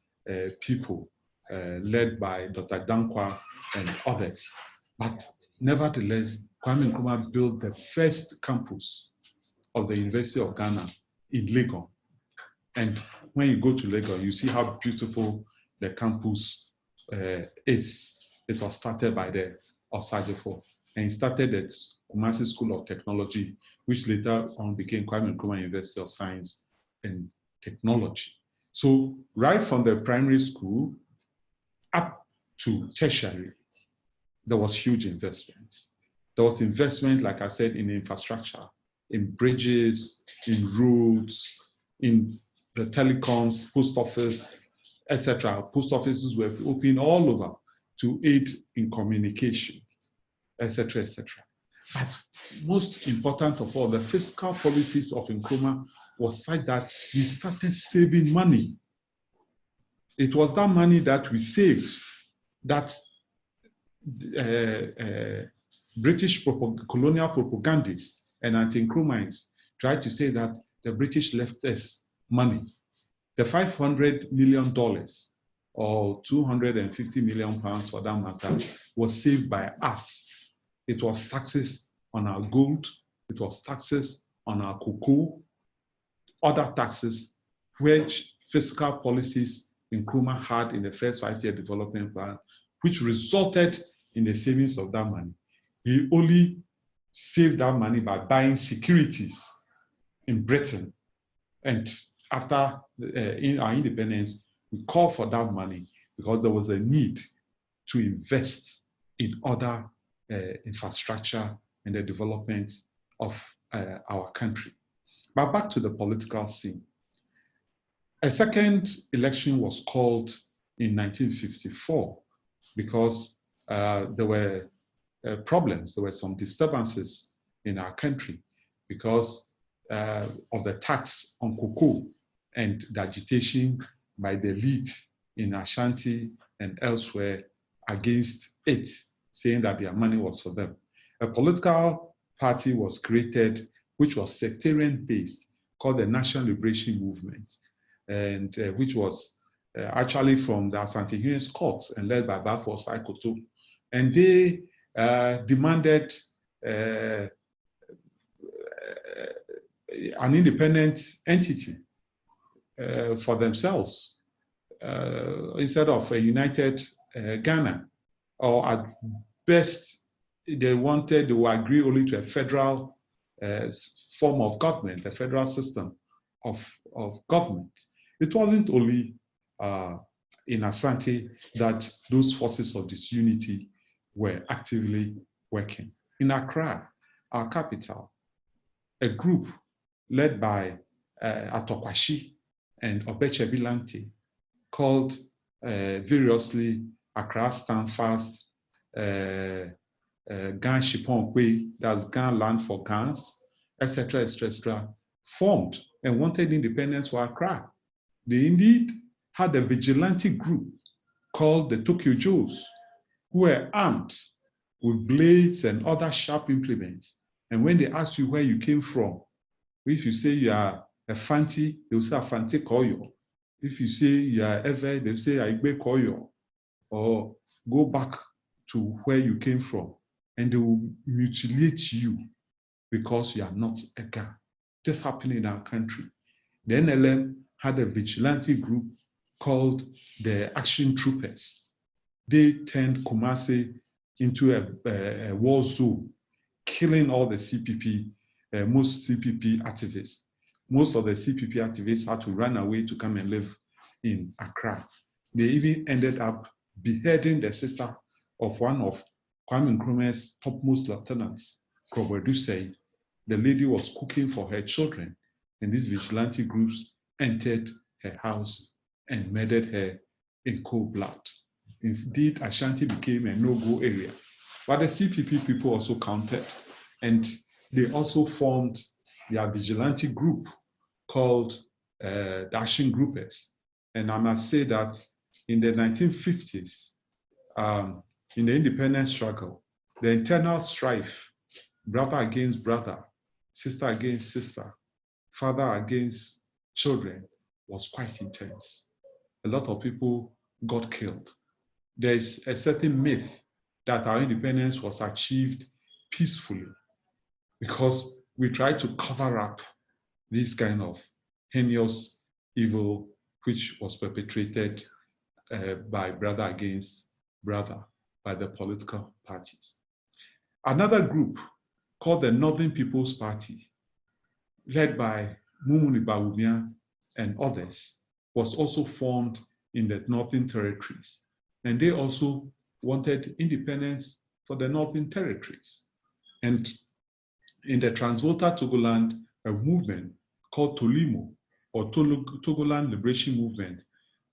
people led by Dr. Dankwa and others. But nevertheless, Kwame Nkrumah built the first campus of the University of Ghana in Legon. And when you go to Legon, you see how beautiful the campus is. It was started by the Osajefo, and he started at Kumasi School of Technology, which later on became Kwame Nkrumah University of Science and Technology. So right from the primary school up to tertiary, there was huge investment. There was investment, like I said, in infrastructure, in bridges, in roads, in the telecoms, post office, etc. Post offices were open all over to aid in communication, etc., etc. But most important of all, the fiscal policies of Nkrumah was such that we started saving money. It was that money that we saved that British colonial propagandists and anti-Nkrumahs tried to say that the British left us money. The $500 million or 250 million pounds for that matter was saved by us. It was taxes on our gold, it was taxes on our cocoa, other taxes, which fiscal policies Nkrumah had in the first 5-year development plan, which resulted in the savings of that money. He only saved that money by buying securities in Britain and after in our independence, we called for that money because there was a need to invest in other infrastructure and the development of our country. But back to the political scene. A second election was called in 1954 because there were problems, there were some disturbances in our country because of the tax on cocoa and the agitation by the elite in Ashanti and elsewhere against it, saying that their money was for them. A political party was created which was sectarian-based, called the National Liberation Movement, and which was actually from the Asante courts and led by Bafo Saikoto. And they demanded an independent entity for themselves instead of a united Ghana, or at best they will agree only to a federal form of government, a federal system of government. It wasn't only in Asante that those forces of disunity were actively working. In Accra, our capital, a group led by Atokwashi and Obeche Bilante called variously Accra Stand Fast, Gan Shiponkwe, that's Gan Land for Gans, etc., etc., formed and wanted independence for Accra. They indeed had a vigilante group called the Tokyo Joes, who were armed with blades and other sharp implements. And when they ask you where you came from, if you say you are a Fanti, they will say a Fanti Koyo. If you say you are Ever, they will say Aigbe Koyo. Or go back to where you came from, and they will mutilate you because you are not a Ga. This happened in our country. The NLM had a vigilante group called the Action Troopers. They turned Kumasi into a war zone, killing all the CPP, most CPP activists. Most of the CPP activists had to run away to come and live in Accra. They even ended up beheading the sister of one of Kwame Nkrumah's topmost lieutenants, Comrade. The lady was cooking for her children, and these vigilante groups entered her house and murdered her in cold blood. Indeed, Ashanti became a no-go area. But the CPP people also countered, and they also formed their vigilante group called the Action Groupers. And I must say that in the 1950s, in the independence struggle, the internal strife, brother against brother, sister against sister, father against children, was quite intense. A lot of people got killed. There's a certain myth that our independence was achieved peacefully because we tried to cover up this kind of heinous evil which was perpetrated by brother against brother by the political parties. Another group called the Northern People's Party, led by Mumuni Bawumia and others, was also formed in the Northern Territories. And they also wanted independence for the Northern Territories. And in the Transvolta Togoland, a movement called Tolimo, or Togolan Liberation Movement,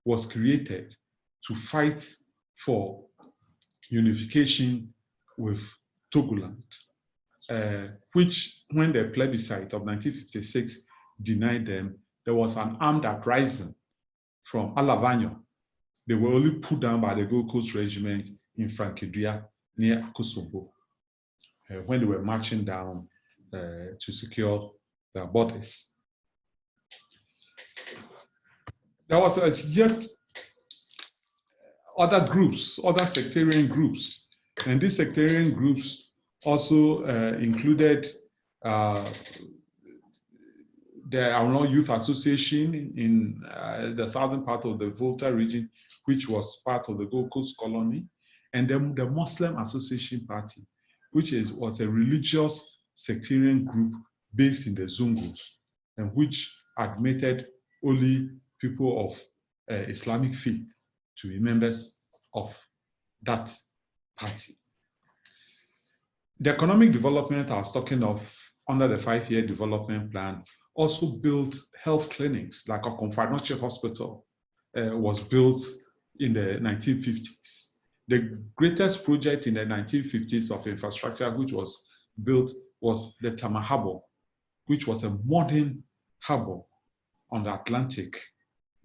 was created to fight for unification with Togoland, which, when the plebiscite of 1956 denied them, there was an armed uprising from Alavanyo. They were only put down by the Gold Coast Regiment in Frankedria near Akuffo when they were marching down to secure their borders. There was yet other groups, other sectarian groups, and these sectarian groups also included the Auno Youth Association in the southern part of the Volta region, which was part of the Gold Coast colony, and then the Muslim Association Party, which was a religious sectarian group based in the Zungos, and which admitted only people of Islamic faith to be members of that party. The economic development I was talking of under the 5-year development plan also built health clinics, like Akuffo Henaku Hospital was built in the 1950s. The greatest project in the 1950s of infrastructure which was built was the Tama Harbour, which was a modern harbour on the Atlantic.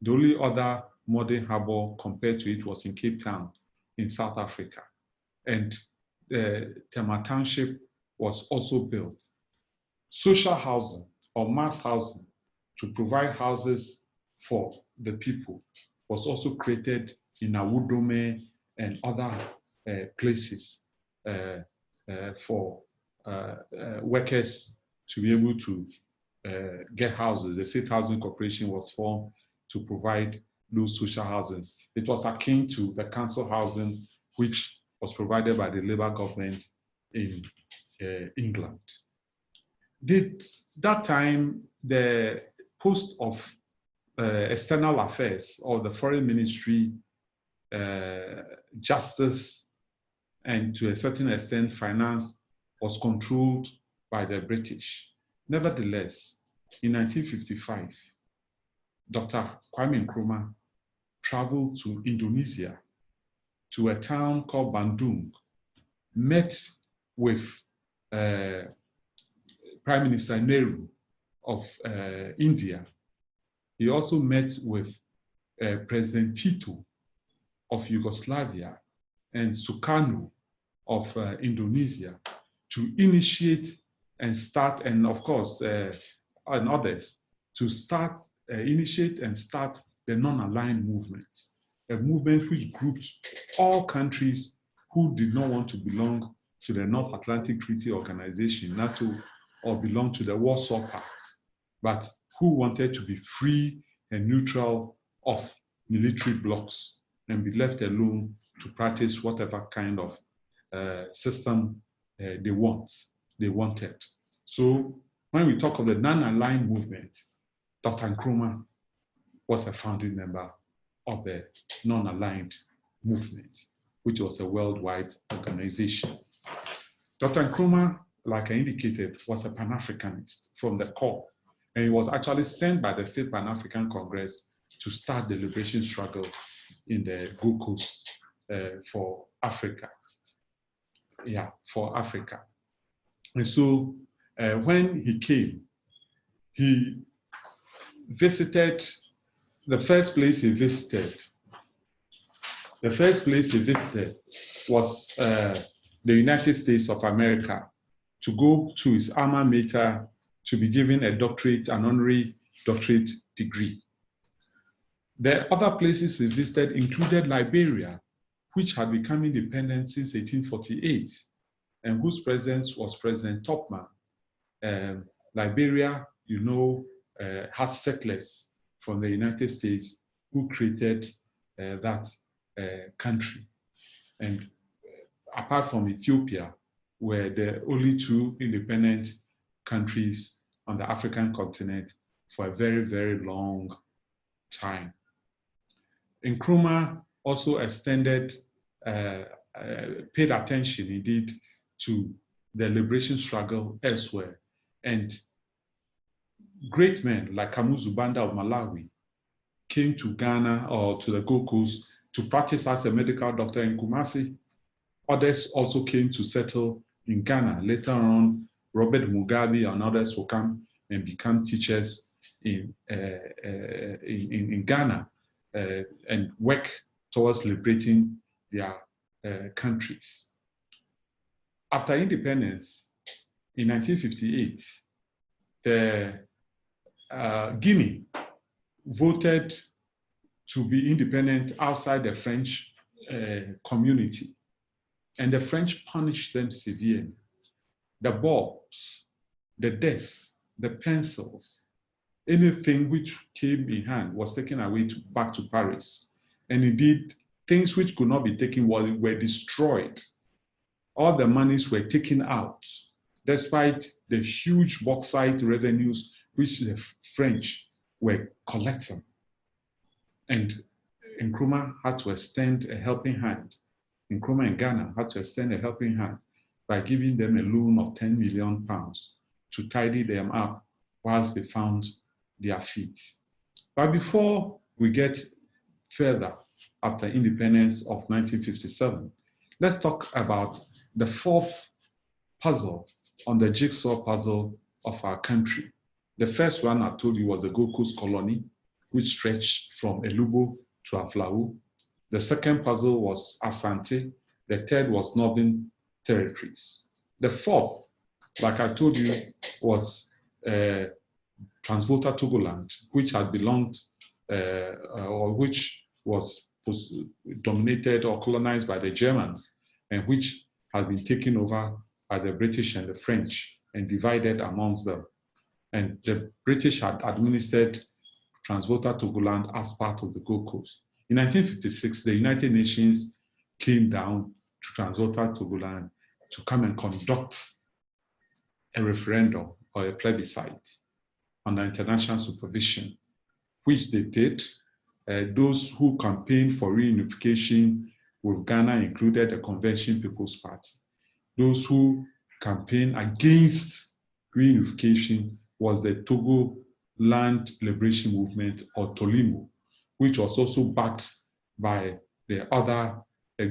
The only other modern harbour compared to it was in Cape Town in South Africa. And Tema Township was also built. Social housing or mass housing to provide houses for the people was also created in Awudome and other places for workers to be able to get houses. The State Housing Corporation was formed to provide those social houses. It was akin to the council housing, which was provided by the Labour government in England. That time, the post of external affairs or the foreign ministry, justice, and to a certain extent finance was controlled by the British. Nevertheless, in 1955, Dr. Kwame Nkrumah traveled to Indonesia, to a town called Bandung, met with Prime Minister Nehru of India. He also met with President Tito of Yugoslavia and Sukarno of Indonesia to initiate and start, and of course, and others, to start, initiate and start the non-aligned movement, a movement which grouped all countries who did not want to belong to the North Atlantic Treaty Organization, NATO, or belong to the Warsaw Pact, but who wanted to be free and neutral of military blocs and be left alone to practice whatever kind of system they wanted. So when we talk of the non-aligned movement, Dr. Nkrumah was a founding member of the non-aligned movement, which was a worldwide organization. Dr. Nkrumah, like I indicated, was a Pan-Africanist from the core, and he was actually sent by the 5th Pan-African Congress to start the liberation struggle in the Gold Coast for Africa. Yeah, for Africa. And so when he came, he visited, the first place he visited was the United States of America, to go to his alma mater to be given a doctorate, an honorary doctorate degree. The other places he visited included Liberia, which had become independent since 1848, and whose president was President Topman. Liberia, you know, had settlers from the United States who created that country. And apart from Ethiopia, were the only 2 independent countries on the African continent for a very, very long time. Nkrumah also extended, paid attention indeed to the liberation struggle elsewhere. And great men like Kamuzu Banda of Malawi came to Ghana or to the Gold Coast to practice as a medical doctor in Kumasi. Others also came to settle in Ghana. Later on, Robert Mugabe and others will come and become teachers in Ghana and work towards liberating their countries. After independence, in 1958, Guinea voted to be independent outside the French community, and the French punished them severely. The bombs, the desks, the pencils, anything which came in hand was taken away back to Paris. And indeed, things which could not be taken were destroyed. All the monies were taken out, despite the huge bauxite revenues which the French were collecting. And Nkrumah had to extend a helping hand. Nkrumah in Ghana had to extend a helping hand by giving them a loan of 10 million pounds to tidy them up whilst they found their feet. But before we get further after independence of 1957, let's talk about the fourth puzzle on the jigsaw puzzle of our country. The first one I told you was the Gold Coast colony, which stretched from Elubo to Aflao. The second puzzle was Asante. The third was Northern Territories. The fourth, like I told you, was Transvolta Togolan, which had belonged or which was dominated or colonized by the Germans, and which had been taken over by the British and the French and divided amongst them. And the British had administered Transvolta Togoland as part of the Gold Coast. In 1956, the United Nations came down to Transvolta Togoland to come and conduct a referendum or a plebiscite under international supervision, which they did. Those who campaigned for reunification with Ghana included the Convention People's Party. Those who campaigned against reunification was the Togo Land Liberation Movement, or Tolimo, which was also backed by the other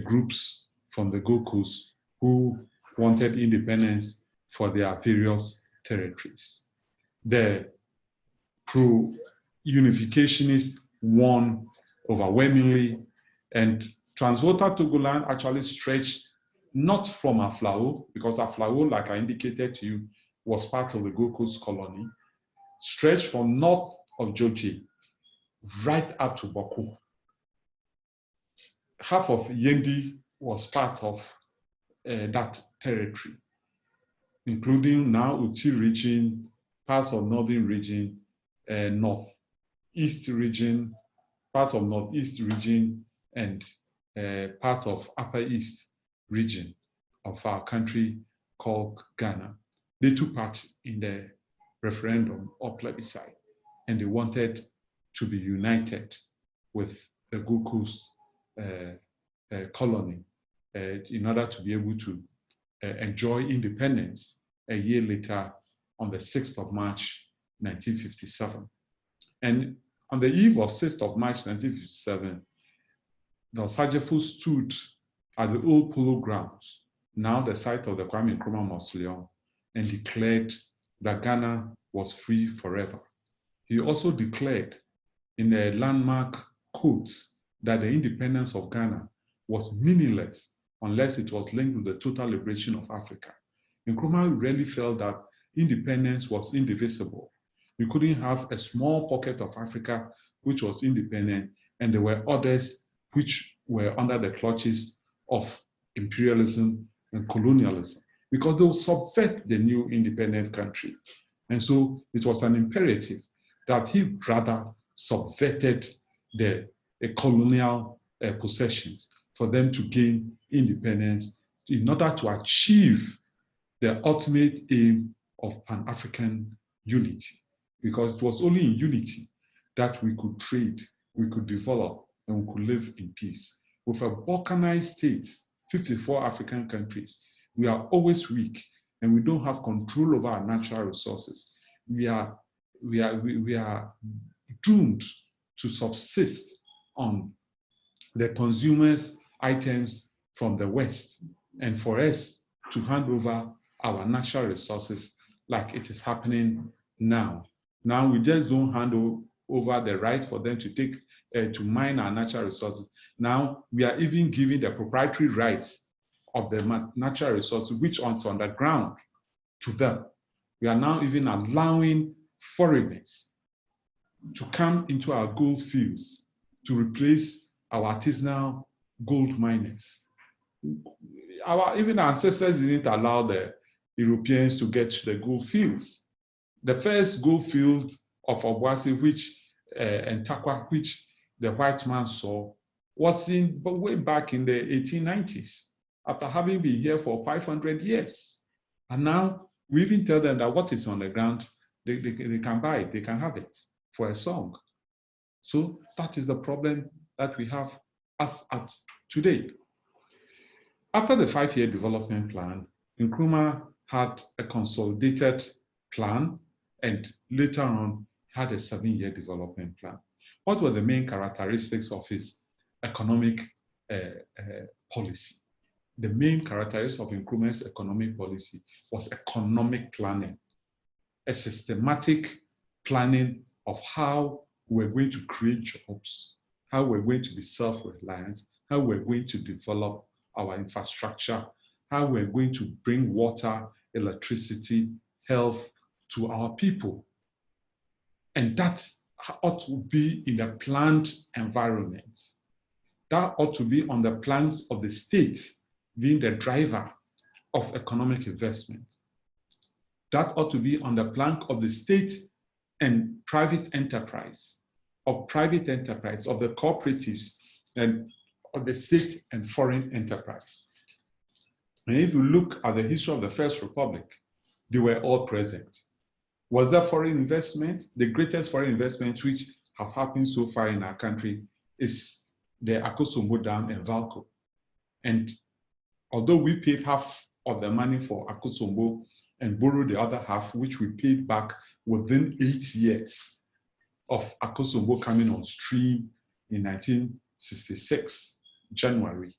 groups from the Gold Coast who wanted independence for their various territories. The pro-unificationists won overwhelmingly, and Transvolta Togoland actually stretched not from Aflao, because Aflao, like I indicated to you, was part of the Gold Coast colony, stretched from north of Joji right up to Boko. Half of Yendi was part of that territory, including now Uti region, parts of northern region, northeast region, parts of northeast region, and part of upper east region of our country called Ghana. They took part in the referendum or plebiscite, and they wanted to be united with the Gold Coast colony in order to be able to enjoy independence a year later on the 6th of March, 1957. And on the eve of 6th of March, 1957, the Sajefo stood at the old polo grounds, now the site of the Kwame Nkrumah Mausoleum, and declared that Ghana was free forever. He also declared in a landmark quote that the independence of Ghana was meaningless unless it was linked with the total liberation of Africa. Nkrumah really felt that independence was indivisible. You couldn't have a small pocket of Africa which was independent, and there were others which were under the clutches of imperialism and colonialism, because they would subvert the new independent country. And so it was an imperative that he rather subverted the colonial possessions for them to gain independence in order to achieve the ultimate aim of Pan-African unity. Because it was only in unity that we could trade, we could develop, and we could live in peace. With a balkanized state, 54 African countries, we are always weak, and we don't have control over our natural resources. We are doomed to subsist on the consumers' items from the West, and for us to hand over our natural resources like it is happening now. Now we just don't hand over the right for them to take to mine our natural resources. Now we are even giving the proprietary rights of the natural resources, which are underground, to them. We are now even allowing foreigners to come into our gold fields to replace our artisanal gold miners. Even our ancestors didn't allow the Europeans to get to the gold fields. The first gold field of Obuasi, and Takwa, which the white man saw, was way back in the 1890s, after having been here for 500 years. And now we even tell them that what is on the ground, they can buy it, they can have it for a song. So that is the problem that we have as at today. After the 5-year development plan, Nkrumah had a consolidated plan and later on had a 7-year development plan. What were the main characteristics of his economic policy? The main characteristic of Nkrumah's economic policy was economic planning, a systematic planning of how we're going to create jobs, how we're going to be self-reliant, how we're going to develop our infrastructure, how we're going to bring water, electricity, health to our people. And that ought to be in a planned environment. That ought to be on the plans of the state being the driver of economic investment. That ought to be on the plank of the state and private enterprise, of the cooperatives, and of the state and foreign enterprise. And if you look at the history of the First Republic, they were all present. Was there foreign investment? The greatest foreign investment which have happened so far in our country is the Akosombo Dam and Valco. And although we paid half of the money for Akosombo and borrowed the other half, which we paid back within 8 years of Akosombo coming on stream in 1966, January.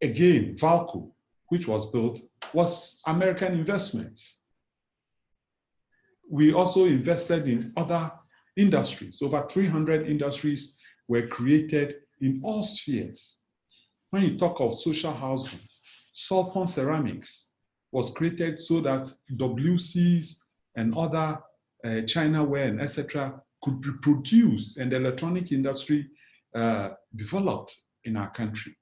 Again, Valco, which was built, was American investment. We also invested in other industries. Over 300 industries were created in all spheres. When you talk of social housing, Sulpon Ceramics was created so that WCs and other Chinaware and etc. could be produced, and the electronic industry developed in our country.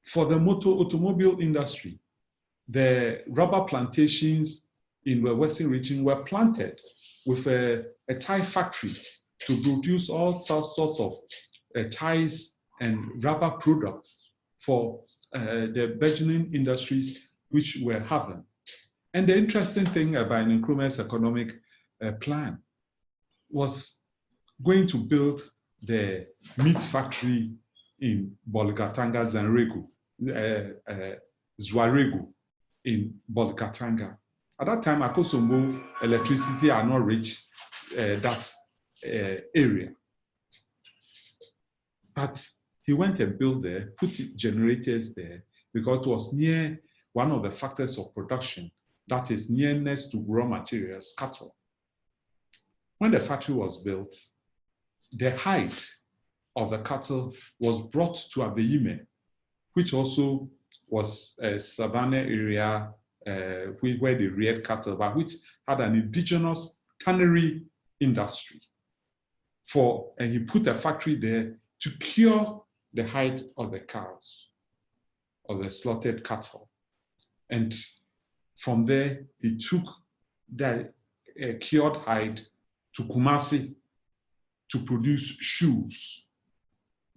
For the automobile industry, the rubber plantations in the Western region were planted with a tie factory to produce all sorts of ties and rubber products for the burgeoning industries which were having. And the interesting thing about Nkrumah's economic plan was going to build the meat factory in Bolgatanga, Zwaregu in Bolgatanga. At that time, Akosombo electricity are not reached that area. But he went and built there, put generators there, because it was near one of the factors of production, that is nearness to raw materials, cattle. When the factory was built, the hide of the cattle was brought to Abeyime, which also was a savanna area where they reared cattle, but which had an indigenous tannery industry. And he put a factory there to cure the hide of the cows, of the slaughtered cattle. And from there, he took the cured hide to Kumasi to produce shoes,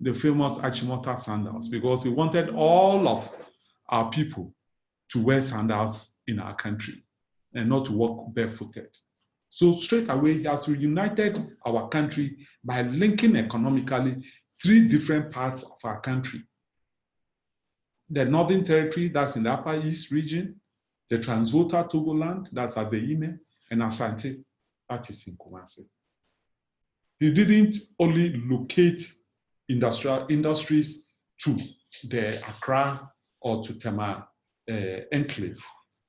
the famous Achimota sandals, because he wanted all of our people to wear sandals in our country and not to walk barefooted. So straight away, he has reunited our country by linking economically 3 different parts of our country. The Northern Territory, that's in the Upper East region, the Transvolta Togoland, that's Abeyime, and Asante, that is in Kumasi. He didn't only locate industries to the Accra or to Tema enclave.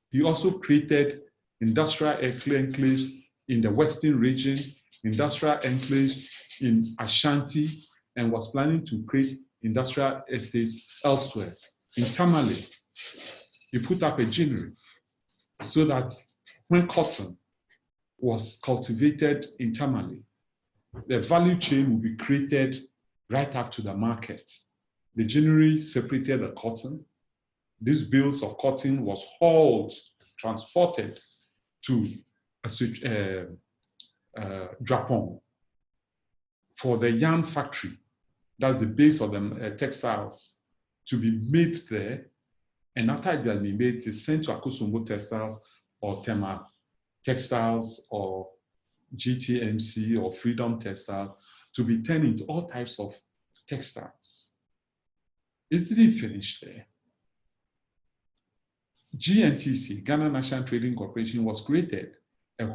He also created industrial enclaves in the Western region, industrial enclaves in Ashanti, and was planning to create industrial estates elsewhere. In Tamale, he put up a ginnery so that when cotton was cultivated in Tamale, the value chain would be created right up to the market. The ginnery separated the cotton. These bales of cotton was hauled, transported to Japon for the yarn factory. That's the base of the textiles to be made there. And after it has been made, it's sent to Akosombo Textiles or Tema Textiles or GTMC or Freedom Textiles to be turned into all types of textiles. It didn't finish there. GNTC, Ghana National Trading Corporation, was created. A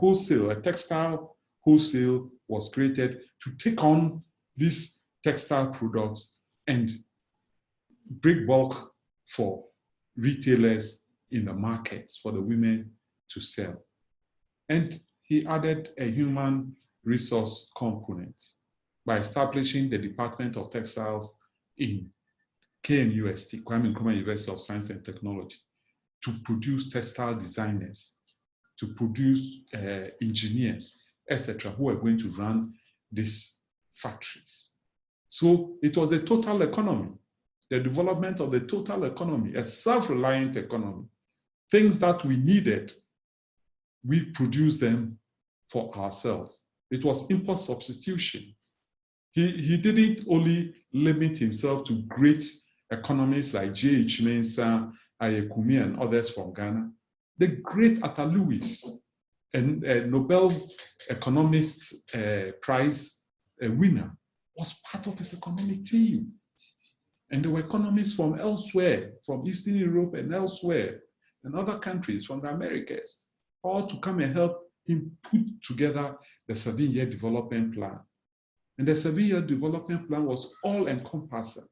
textile wholesale was created to take on these textile products and break bulk for retailers in the markets for the women to sell. And he added a human resource component by establishing the Department of Textiles in KNUST, Kwame Nkrumah University of Science and Technology, to produce textile designers, to produce engineers, etc., who are going to run these factories. So it was a total economy, the development of the total economy, a self-reliant economy. Things that we needed, we produced them for ourselves. It was import substitution. He didn't only limit himself to great economists like J.H. Mensah, Ayekumi, and others from Ghana. The great Atta Lewis, a Nobel Economist Prize winner, was part of his economic team. And there were economists from elsewhere, from Eastern Europe and elsewhere, and other countries from the Americas, all to come and help him put together the 7-year development plan. And the 7-year development plan was all-encompassing.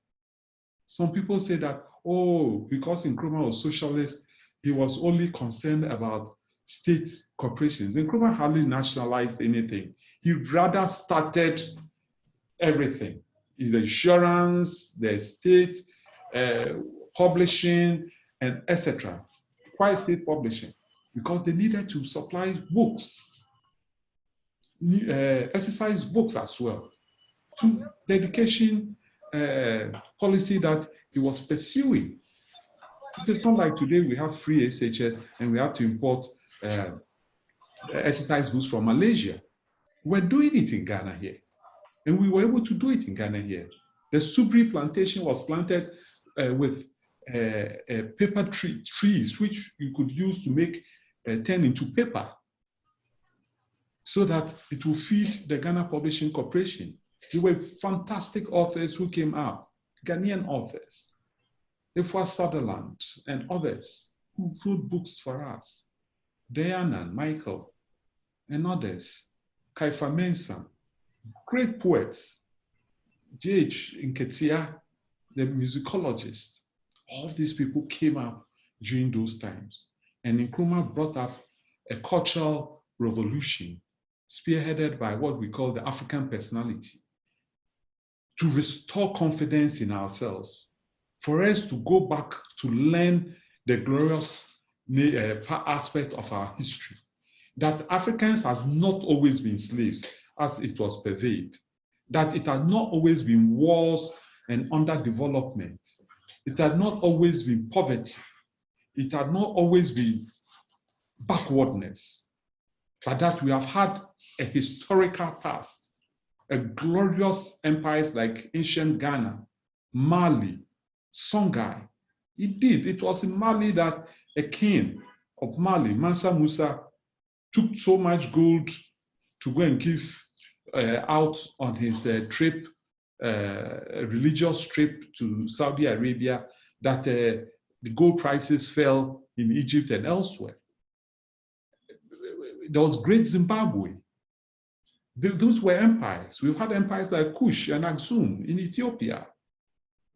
Some people say that, oh, because Nkrumah was socialist, he was only concerned about state corporations. Nkrumah hardly nationalized anything. He rather started everything. The insurance, the state publishing, and etc. Why state publishing? Because they needed to supply books, exercise books as well, to the education policy that he was pursuing. It is not like today we have free SHS and we have to import exercise books from Malaysia. We're doing it in Ghana here. And we were able to do it in Ghana here. The Subri plantation was planted with paper trees, which you could use to make turn into paper, so that it will feed the Ghana Publishing Corporation. There were fantastic authors who came out, Ghanaian authors, Efwa Sutherland and others who wrote books for us, Diana, Michael, and others, Kaifa Mensah, great poets, J.H. Nketia, the musicologist. All these people came up during those times. And Nkrumah brought up a cultural revolution spearheaded by what we call the African personality, to restore confidence in ourselves, for us to go back to learn the glorious aspect of our history, that Africans have not always been slaves as it was pervaded, that it had not always been wars and underdevelopment, it had not always been poverty, it had not always been backwardness, but that we have had a historical past, a glorious empires like ancient Ghana, Mali, Songhai. It was in Mali that a king of Mali, Mansa Musa, took so much gold to go and give out on his trip, religious trip to Saudi Arabia, that the gold prices fell in Egypt and elsewhere. There was great Zimbabwe. Those were empires. We've had empires like Kush and Aksum in Ethiopia.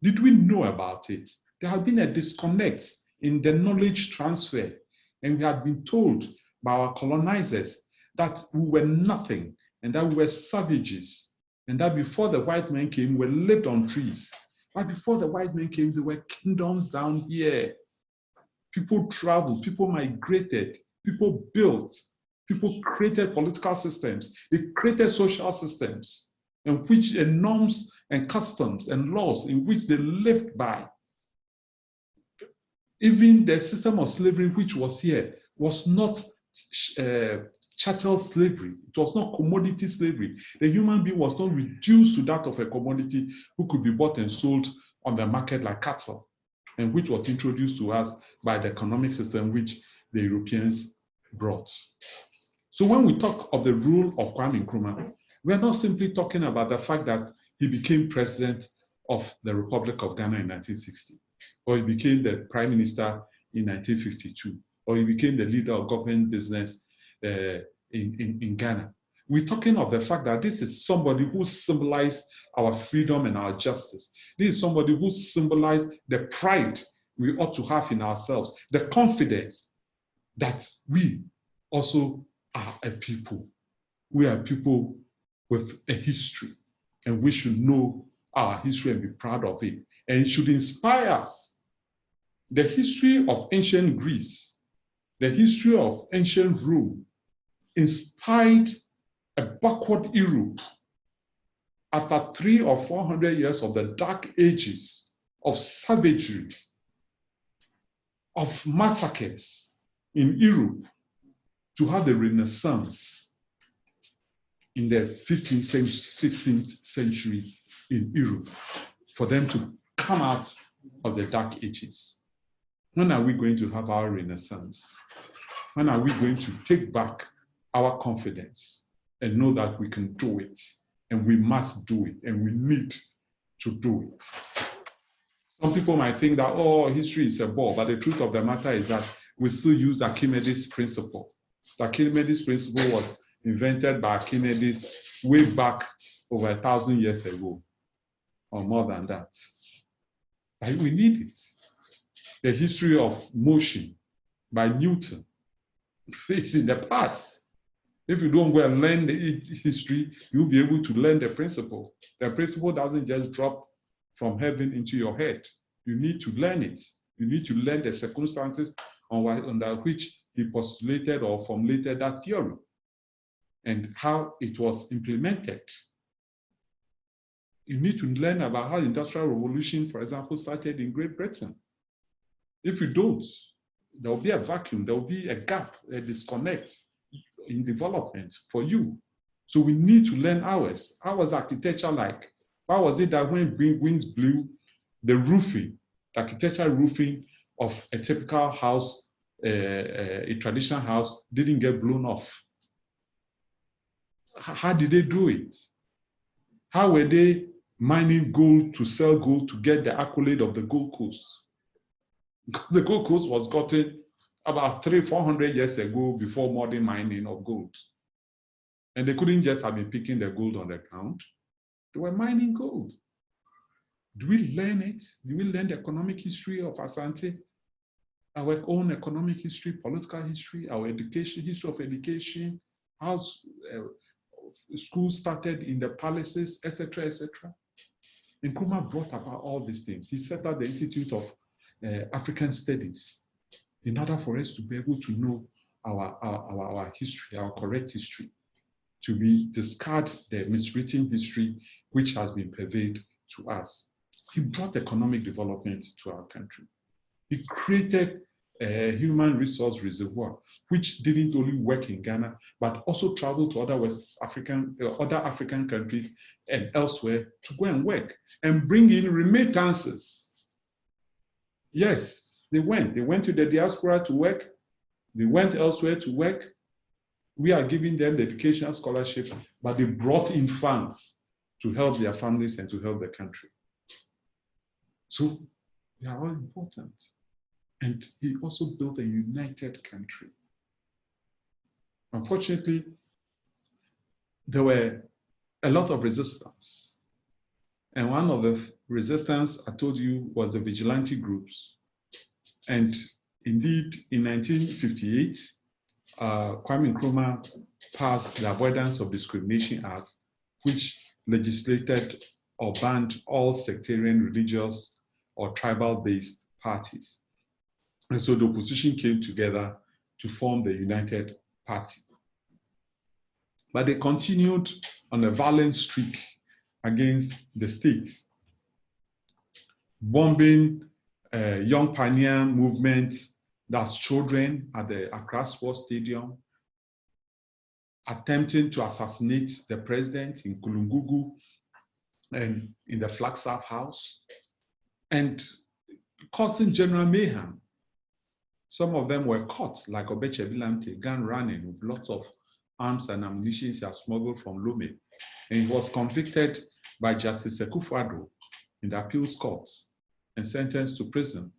Did we know about it? There had been a disconnect in the knowledge transfer, and we had been told by our colonizers that we were nothing, and that we were savages, and that before the white man came, we lived on trees. But before the white man came, there were kingdoms down here. People traveled, people migrated, people built, people created political systems. They created social systems in which norms and customs and laws in which they lived by. Even the system of slavery which was here was not chattel slavery. It was not commodity slavery. The human being was not reduced to that of a commodity who could be bought and sold on the market like cattle, and which was introduced to us by the economic system which the Europeans brought. So when we talk of the rule of Kwame Nkrumah, we are not simply talking about the fact that he became president of the Republic of Ghana in 1960, or he became the prime minister in 1952, or he became the leader of government business in Ghana. We're talking of the fact that this is somebody who symbolized our freedom and our justice. This is somebody who symbolized the pride we ought to have in ourselves, the confidence that we also are a people. We are people with a history, and we should know our history and be proud of it. And it should inspire us. The history of ancient Greece, the history of ancient Rome, inspired a backward Europe after 300 or 400 years of the dark ages of savagery, of massacres in Europe, to have the Renaissance in the 15th, 16th century in Europe, for them to come out of the dark ages. When are we going to have our Renaissance? When are we going to take back our confidence and know that we can do it, and we must do it, and we need to do it? Some people might think that, oh, history is a bore, but the truth of the matter is that we still use the Archimedes principle. The Archimedes principle was invented by Archimedes way back over 1,000 years ago, or more than that. But we need it. The history of motion by Newton is in the past. If you don't go and learn the history, you'll be able to learn the principle. The principle doesn't just drop from heaven into your head. You need to learn it. You need to learn the circumstances under which he postulated or formulated that theory and how it was implemented. You need to learn about how the Industrial Revolution, for example, started in Great Britain. If you don't, there will be a vacuum, there will be a gap, a disconnect in development for you. So we need to learn ours. How was architecture like? Why was it that when winds blew, the roofing, the architectural roofing of a typical house, a traditional house, didn't get blown off? How did they do it? How were they mining gold to sell gold to get the accolade of the Gold Coast? The Gold Coast was gotten about 300-400 years ago before modern mining of gold. And they couldn't just have been picking the gold on the ground. They were mining gold. Do we learn it? Do we learn the economic history of Asante? Our own economic history, political history, our education, history of education, how schools started in the palaces, etc., etc. Nkrumah brought about all these things. He set up the Institute of African Studies in order for us to be able to know our history, our correct history, to discard the miswritten history which has been pervaded to us. He brought economic development to our country. He created a human resource reservoir, which didn't only work in Ghana, but also traveled to other African countries and elsewhere to go and work and bring in remittances. Yes, they went to the diaspora to work. They went elsewhere to work. We are giving them the educational scholarship, but they brought in funds to help their families and to help the country. So they are all important. And he also built a united country. Unfortunately, there were a lot of resistance. And one of the resistance, I told you, was the vigilante groups. And indeed, in 1958, Kwame Nkrumah passed the Avoidance of Discrimination Act, which legislated or banned all sectarian, religious, or tribal-based parties. And so the opposition came together to form the United Party. But they continued on a violent streak against the state, bombing young pioneer movement, that's children at the Accra Sports Stadium, attempting to assassinate the president in Kulungugu and in the Flagstaff House, and causing general mayhem. Some of them were caught, like Obeche Vilante, gun running with lots of arms and ammunition he had smuggled from Lome. And he was convicted by Justice Akuffo in the appeals courts and sentenced to prison,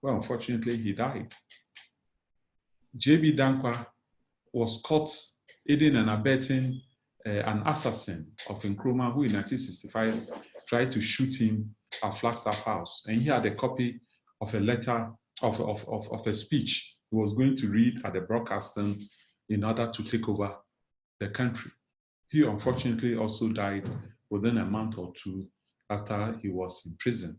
where unfortunately he died. J.B. Dankwa was caught aiding and abetting an assassin of Nkrumah, who in 1965 tried to shoot him at Flagstaff House. And he had a copy of a letter, of a speech he was going to read at the broadcasting in order to take over the country. He unfortunately also died within a month or two after he was imprisoned.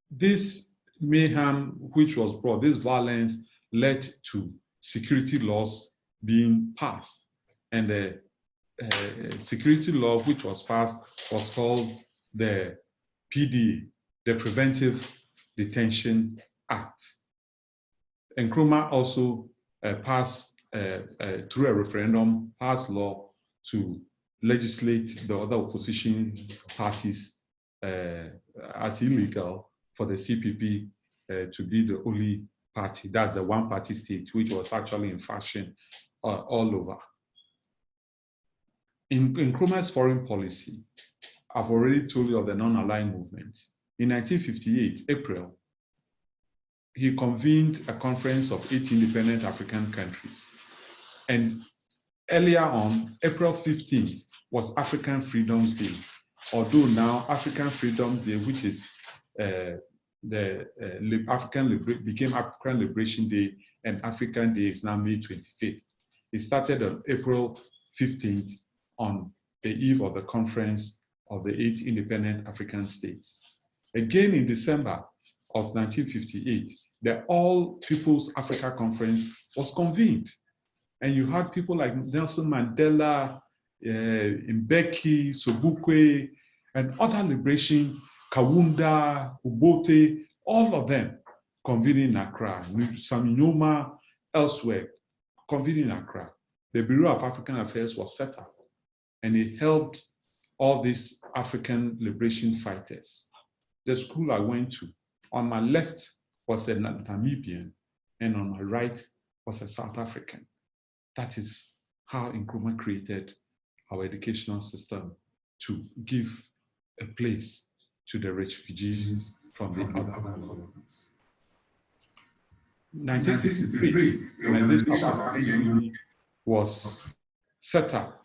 This mayhem which was brought, this violence, led to security laws being passed. And the security law which was passed was called the PD, the Preventive Detention Act. Nkrumah also passed, through a referendum, passed law to legislate the other opposition parties as illegal for the CPP to be the only party. That's the one-party state, which was actually in fashion all over. In Nkrumah's foreign policy, I've already told you of the non-aligned movement. In 1958, April, he convened a conference of 8 independent African countries. And earlier on, April 15th, was African Freedom's Day. Although now African Freedom's Day, which is became African Liberation Day, and African Day is now May 25th. It started on April 15th on the eve of the conference of the 8 independent African states. Again in December of 1958, the All People's Africa Conference was convened. And you had people like Nelson Mandela, Mbeki, Sobukwe, and other liberation, Kawunda, Ubote, all of them convening in Accra, Saminyoma, elsewhere, convening in Accra. The Bureau of African Affairs was set up, and it helped all these African liberation fighters. The school I went to, on my left was a Namibian, and on my right was a South African. That is how Nkrumah created our educational system to give a place to the refugees from the other countries. 1963, when this South African Union was set up,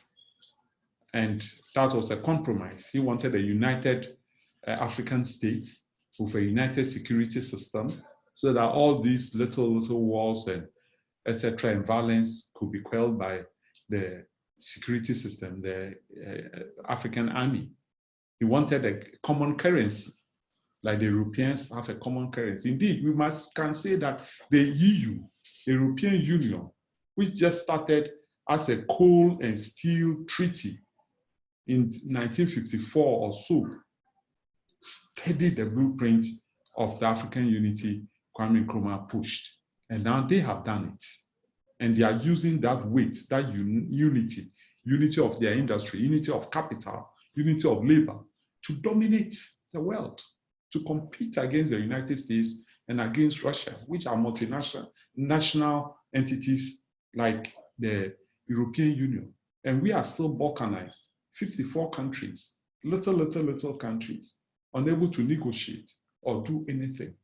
and that was a compromise. He wanted a united African states with a united security system, so that all these little wars and etc. and violence could be quelled by the security system, the African army. He wanted a common currency, like the Europeans have a common currency. Indeed, we can say that the EU, the European Union, which just started as a coal and steel treaty in 1954 or so, studied the blueprint of the African unity Kwame Nkrumah pushed. And now they have done it. And they are using that weight, that unity of their industry, unity of capital, unity of labor, to dominate the world, to compete against the United States and against Russia, which are national entities like the European Union. And we are still balkanized, 54 countries, little countries, unable to negotiate or do anything.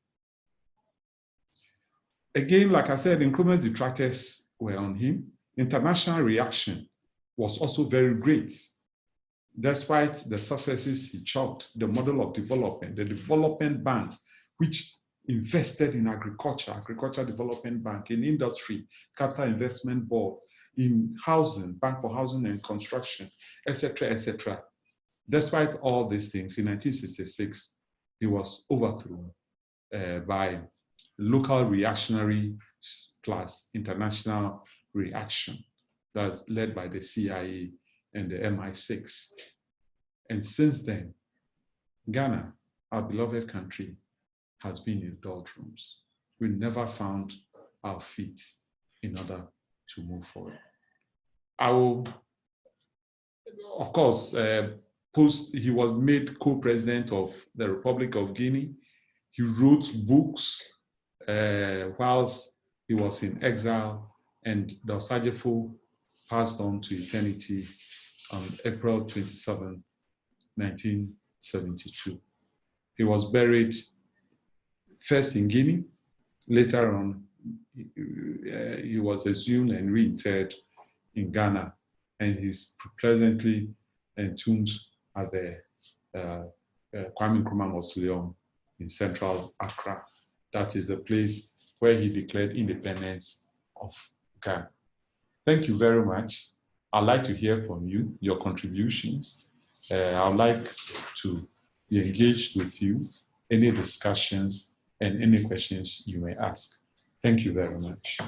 Again, like I said, Increments detractors were on him. International reaction was also very great. Despite the successes he chalked, the model of development, the development banks, which invested in agriculture development bank, in industry, capital investment board, in housing, bank for housing and construction, etc., etc. Despite all these things, in 1966, he was overthrown by local reactionary plus international reaction that's led by the CIA and the MI6. And since then, Ghana, our beloved country, has been in doldrums. We never found our feet in order to move forward. I will, of course, he was made co-president of the Republic of Guinea. He wrote books whilst he was in exile, and the Osajefo passed on to eternity on April 27, 1972. He was buried first in Guinea. Later on, he was exhumed and reinterred in Ghana, and he's presently entombed at the Kwame Nkrumah Mausoleum in central Accra. That is the place where he declared independence of Ghana. Thank you very much. I'd like to hear from you, your contributions. I'd like to be engaged with you, any discussions and any questions you may ask. Thank you very much.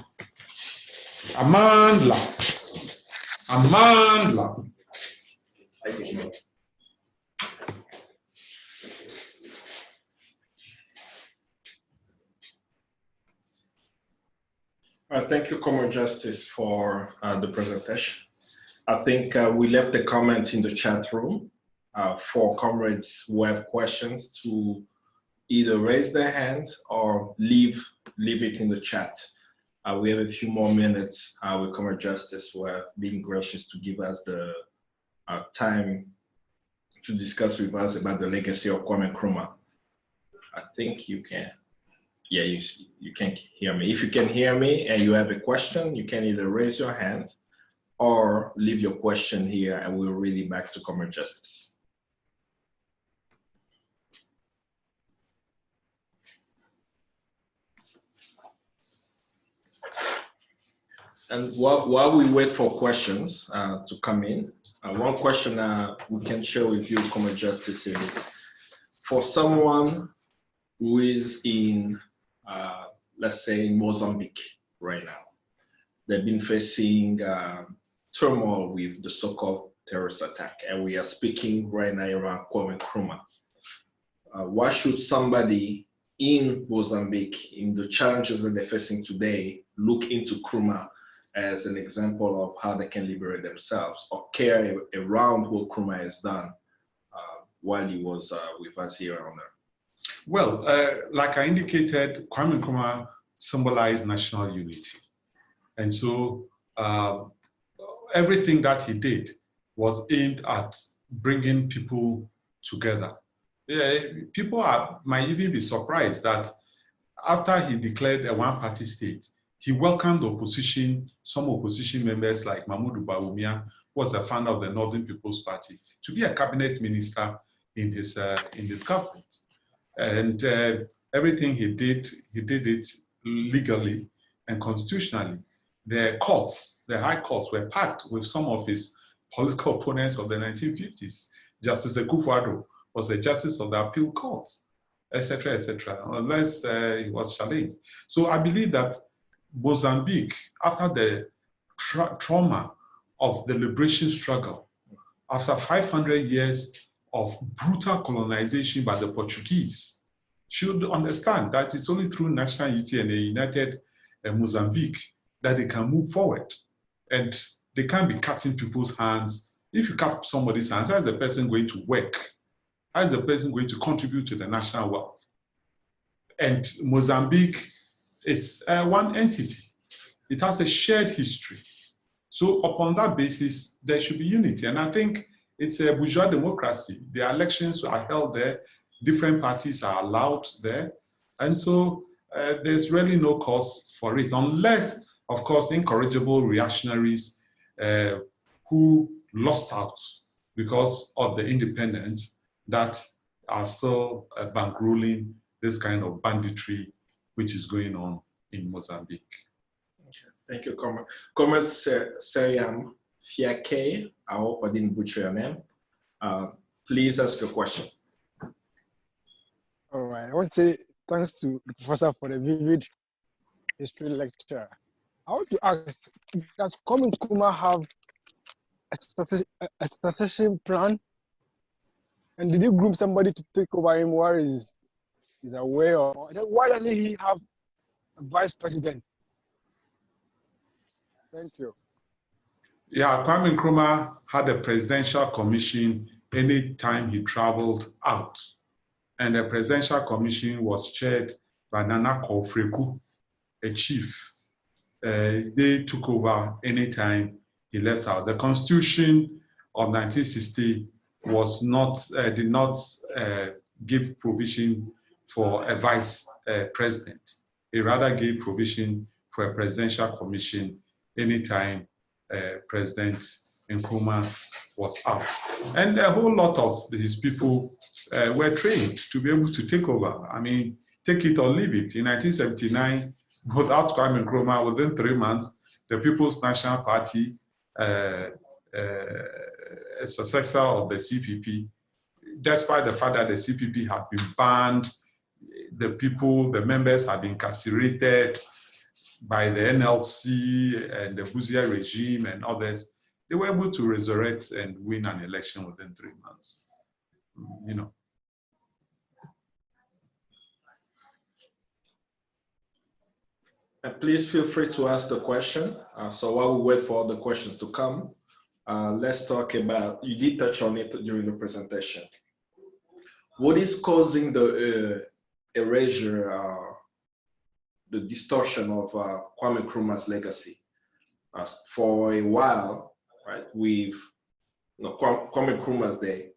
Amandla. Amandla. Thank you, Comrade Justice, for the presentation. I think we left a comment in the chat room for comrades who have questions to either raise their hand or leave it in the chat. We have a few more minutes with Comrade Justice, who have been gracious to give us the time to discuss with us about the legacy of Kwame Nkrumah. I think you can. Yeah, you can hear me. If you can hear me and you have a question, you can either raise your hand or leave your question here and we'll read it back to Comrade Justice. And while we wait for questions to come in, one question we can share with you, Comrade Justice, is for someone who is in let's say in Mozambique right now. They've been facing turmoil with the so-called terrorist attack, and we are speaking right now around Kwame Nkrumah. Why should somebody in Mozambique, in the challenges that they're facing today, look into Nkrumah as an example of how they can liberate themselves, or care around what Nkrumah has done while he was with us here on Earth? Well, like I indicated, Kwame Nkrumah symbolized national unity. And so everything that he did was aimed at bringing people together. People might even be surprised that after he declared a one-party state, he welcomed opposition, some opposition members like Mahmoud Bawumia, who was the founder of the Northern People's Party, to be a cabinet minister in his government. And everything he did it legally and constitutionally. The courts, the high courts, were packed with some of his political opponents of the 1950s. Justice Akuffo Henaku was the justice of the appeal courts, etc., unless he was challenged. So I believe that Mozambique, after the trauma of the liberation struggle, after 500 years of brutal colonization by the Portuguese, should understand that it's only through national unity and a united Mozambique that they can move forward. And they can't be cutting people's hands. If you cut somebody's hands, how is the person going to work? How is the person going to contribute to the national wealth? And Mozambique is one entity. It has a shared history. So upon that basis, there should be unity. And I think it's a bourgeois democracy. The elections are held there. Different parties are allowed there. And so there's really no cause for it, unless, of course, incorrigible reactionaries who lost out because of the independence that are still bankrolling this kind of banditry which is going on in Mozambique. Okay. Thank you, Comrade. Comrade Seriam Fiake, I hope I didn't butcher your name. Please ask your question. All right. I want to say thanks to the professor for the vivid history lecture. I want to ask, does Kwame Nkrumah have a succession plan? And did he groom somebody to take over him while he's away? Or why doesn't he have a vice president? Thank you. Yeah, Kwame Nkrumah had a presidential commission anytime he traveled out. And the presidential commission was chaired by Nana Kofreku, a chief. they took over anytime he left out. The Constitution of 1960 was not, did not give provision for a vice president. It rather gave provision for a presidential commission anytime President Nkrumah was out. And a whole lot of his people were trained to be able to take over. I mean, take it or leave it. In 1979, without Kwame Nkrumah, within 3 months, the People's National Party, a successor of the CPP, despite the fact that the CPP had been banned, the people, the members had been incarcerated by the NLC and the Buzia regime and others, they were able to resurrect and win an election within 3 months. You know. And please feel free to ask the question. So while we wait for all the questions to come, let's talk about, you did touch on it during the presentation. What is causing the erasure, the distortion of Kwame Nkrumah's legacy? For a while, right, Kwame Nkrumah's Day,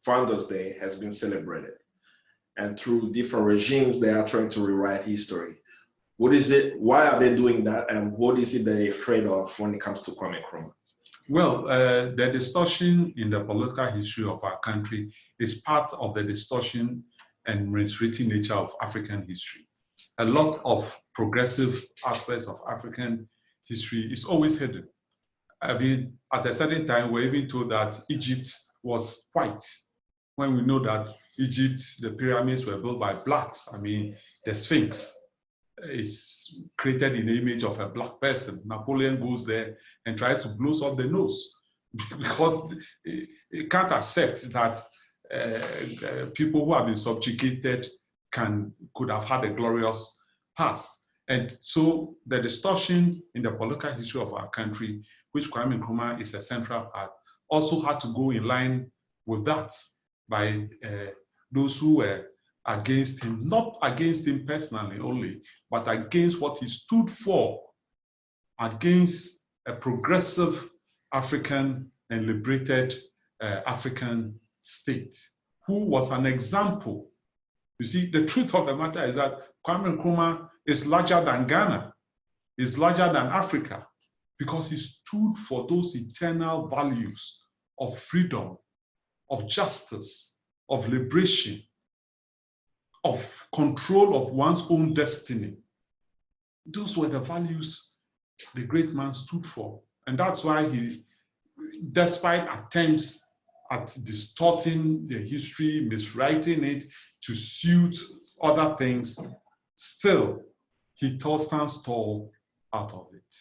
Founders Day, has been celebrated. And through different regimes, they are trying to rewrite history. What is it? Why are they doing that? And what is it they're afraid of when it comes to Kwame Nkrumah? Well, the distortion in the political history of our country is part of the distortion and miswritten nature of African history. A lot of progressive aspects of African history is always hidden. I mean, at a certain time, we're even told that Egypt was white, when we know that Egypt, the pyramids were built by blacks. I mean, the Sphinx is created in the image of a black person. Napoleon goes there and tries to blow off the nose because he can't accept that people who have been subjugated could have had a glorious past. And so the distortion in the political history of our country, which Kwame Nkrumah is a central part, also had to go in line with that by those who were against him, not against him personally only, but against what he stood for, against a progressive African and liberated African state, who was an example. You see, the truth of the matter is that Kwame Nkrumah is larger than Ghana, is larger than Africa, because he stood for those eternal values of freedom, of justice, of liberation, of control of one's own destiny. Those were the values the great man stood for. And that's why he, despite attempts at distorting the history, miswriting it to suit other things, still he stands tall out of it.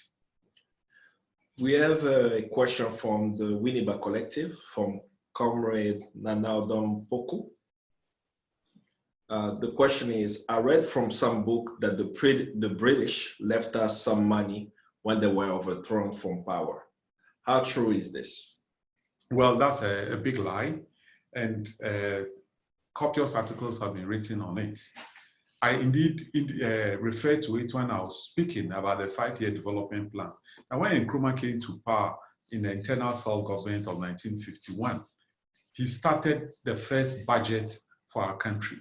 We have a question from the Winneba Collective, from Comrade Nanaudom Poku. The question is, I read from some book that the British left us some money when they were overthrown from power. How true is this? Well, that's a big lie, and copious articles have been written on it. I indeed referred to it when I was speaking about the 5-year development plan. And when Nkrumah came to power in the internal self-government of 1951, he started the first budget for our country.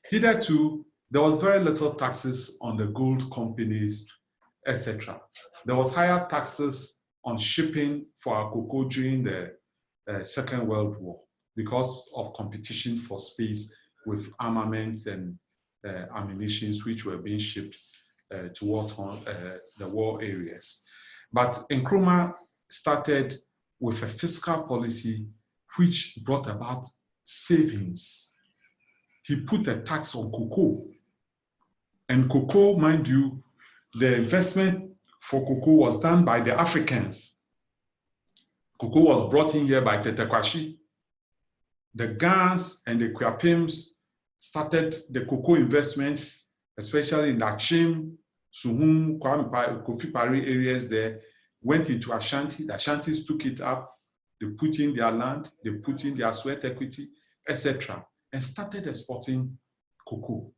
Hitherto, there was very little taxes on the gold companies, etc. There was higher taxes on shipping for our cocoa during the Second World War because of competition for space with armaments and ammunitions which were being shipped towards the war areas. But Nkrumah started with a fiscal policy which brought about savings. He put a tax on cocoa. And cocoa, mind you, the investment for cocoa was done by the Africans. Cocoa was brought in here by Tetekwashi. The Gans and the Kwiapims started the cocoa investments, especially in the Achim, Suhum, Kofi Pari areas there, went into Ashanti. The Ashantis took it up, they put in their land, they put in their sweat equity, etc., and started exporting cocoa.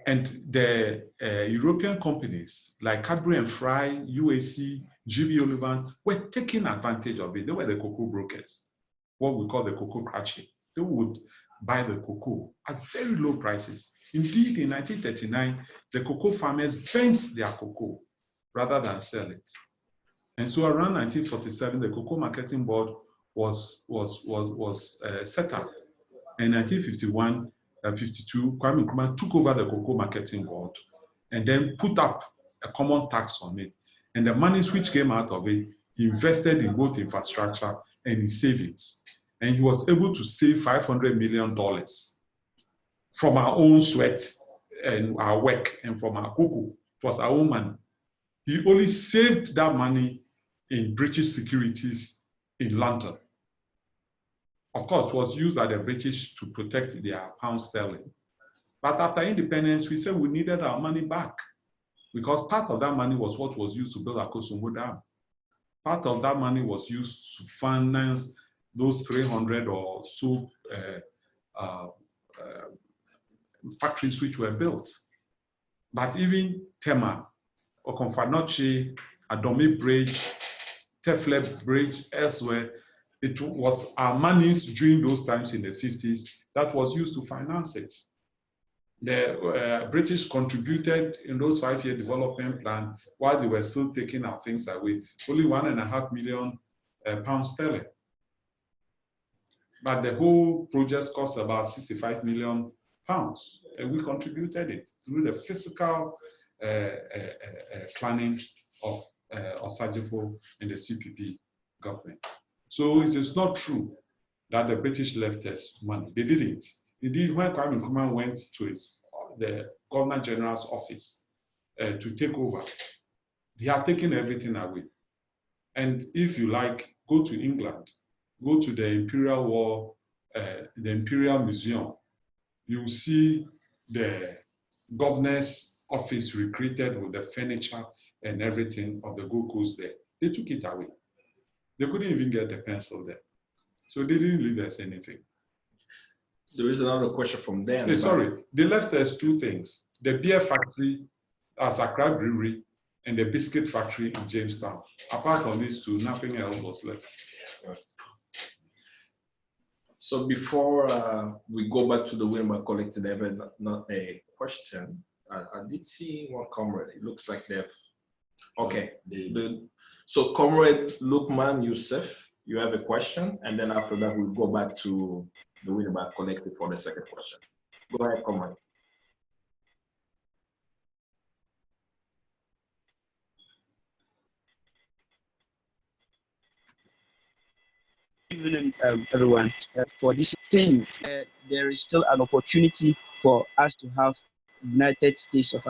And the European companies like Cadbury and Fry, UAC, GB Olivan were taking advantage of it. They were the cocoa brokers, what we call the cocoa crushing. They would buy the cocoa at very low prices. Indeed, in 1939, the cocoa farmers burnt their cocoa rather than sell it. And so around 1947, the Cocoa Marketing Board was set up. In 1951, 52, Kwame Nkrumah took over the Cocoa Marketing Board and then put up a common tax on it. And the monies which came out of it, he invested in both infrastructure and in savings. And he was able to save $500 million from our own sweat and our work and from our cocoa. It was our own money. He only saved that money in British securities in London. Of course, it was used by the British to protect their pound sterling. But after independence, we said we needed our money back because part of that money was what was used to build Akosombo Dam. Part of that money was used to finance those 300 or so factories which were built. But even Tema, Okonfa-Noche, Adome Bridge, Tefle Bridge, elsewhere, it was our monies during those times in the 50s that was used to finance it. The British contributed in those 5-year development plan while they were still taking our things away, only £1.5 million pounds sterling. But the whole project cost about £65 million, and we contributed it through the fiscal planning of Osajifo and the CPP government. So it is not true that the British left us money. They didn't. Indeed, when Kwame Nkrumah went to the Governor General's office to take over, he had taken everything away. And if you like, go to England, go to the Imperial War, the Imperial Museum, you see the governor's office recreated with the furniture and everything of the Gold Coast there. They took it away. They couldn't even get the pencil there. So they didn't leave us anything. There is another question from them. Sorry, they left us two things. The beer factory as Accra Brewery and the biscuit factory in Jamestown. Apart from these two, nothing else was left. So before we go back to the Wilma Collective, I have not a question. I did see one comrade. It looks like they've. Okay. So Comrade Lukman Youssef, you have a question, and then after that we'll go back to the Wilma Collective for the second question. Go ahead, Comrade. Good evening, everyone. For this thing, there is still an opportunity for us to have United States of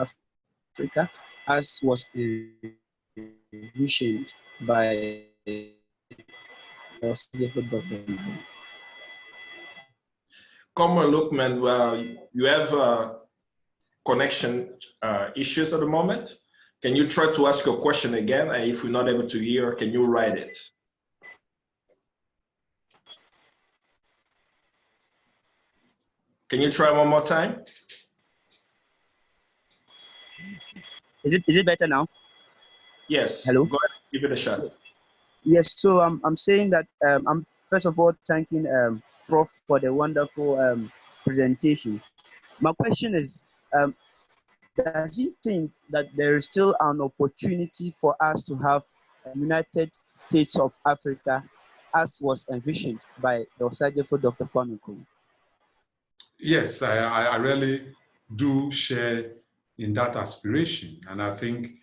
Africa, as was envisioned by the government. Comrade Lukman, you have connection issues at the moment. Can you try to ask your question again? And if we're not able to hear, can you write it? Can you try one more time? Is it better now? Yes. Hello. Go ahead, give it a shot. Yes. So I'm saying that I'm first of all thanking Prof for the wonderful presentation. My question is, does he think that there is still an opportunity for us to have a United States of Africa, as was envisioned by the Osajifo Dr. Kwame Nkrumah? Yes, I really do share in that aspiration. And I think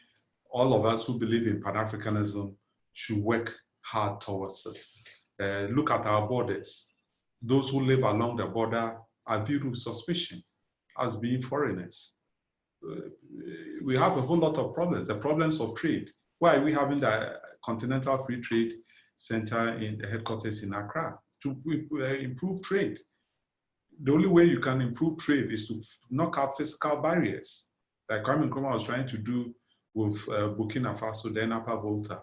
all of us who believe in Pan-Africanism should work hard towards it. Look at our borders. Those who live along the border are viewed with suspicion as being foreigners. We have a whole lot of problems, the problems of trade. Why are we having the Continental Free Trade Center in the headquarters in Accra? To improve trade. The only way you can improve trade is to knock out fiscal barriers, like Kwame Nkrumah was trying to do with Burkina Faso, then Upper Volta,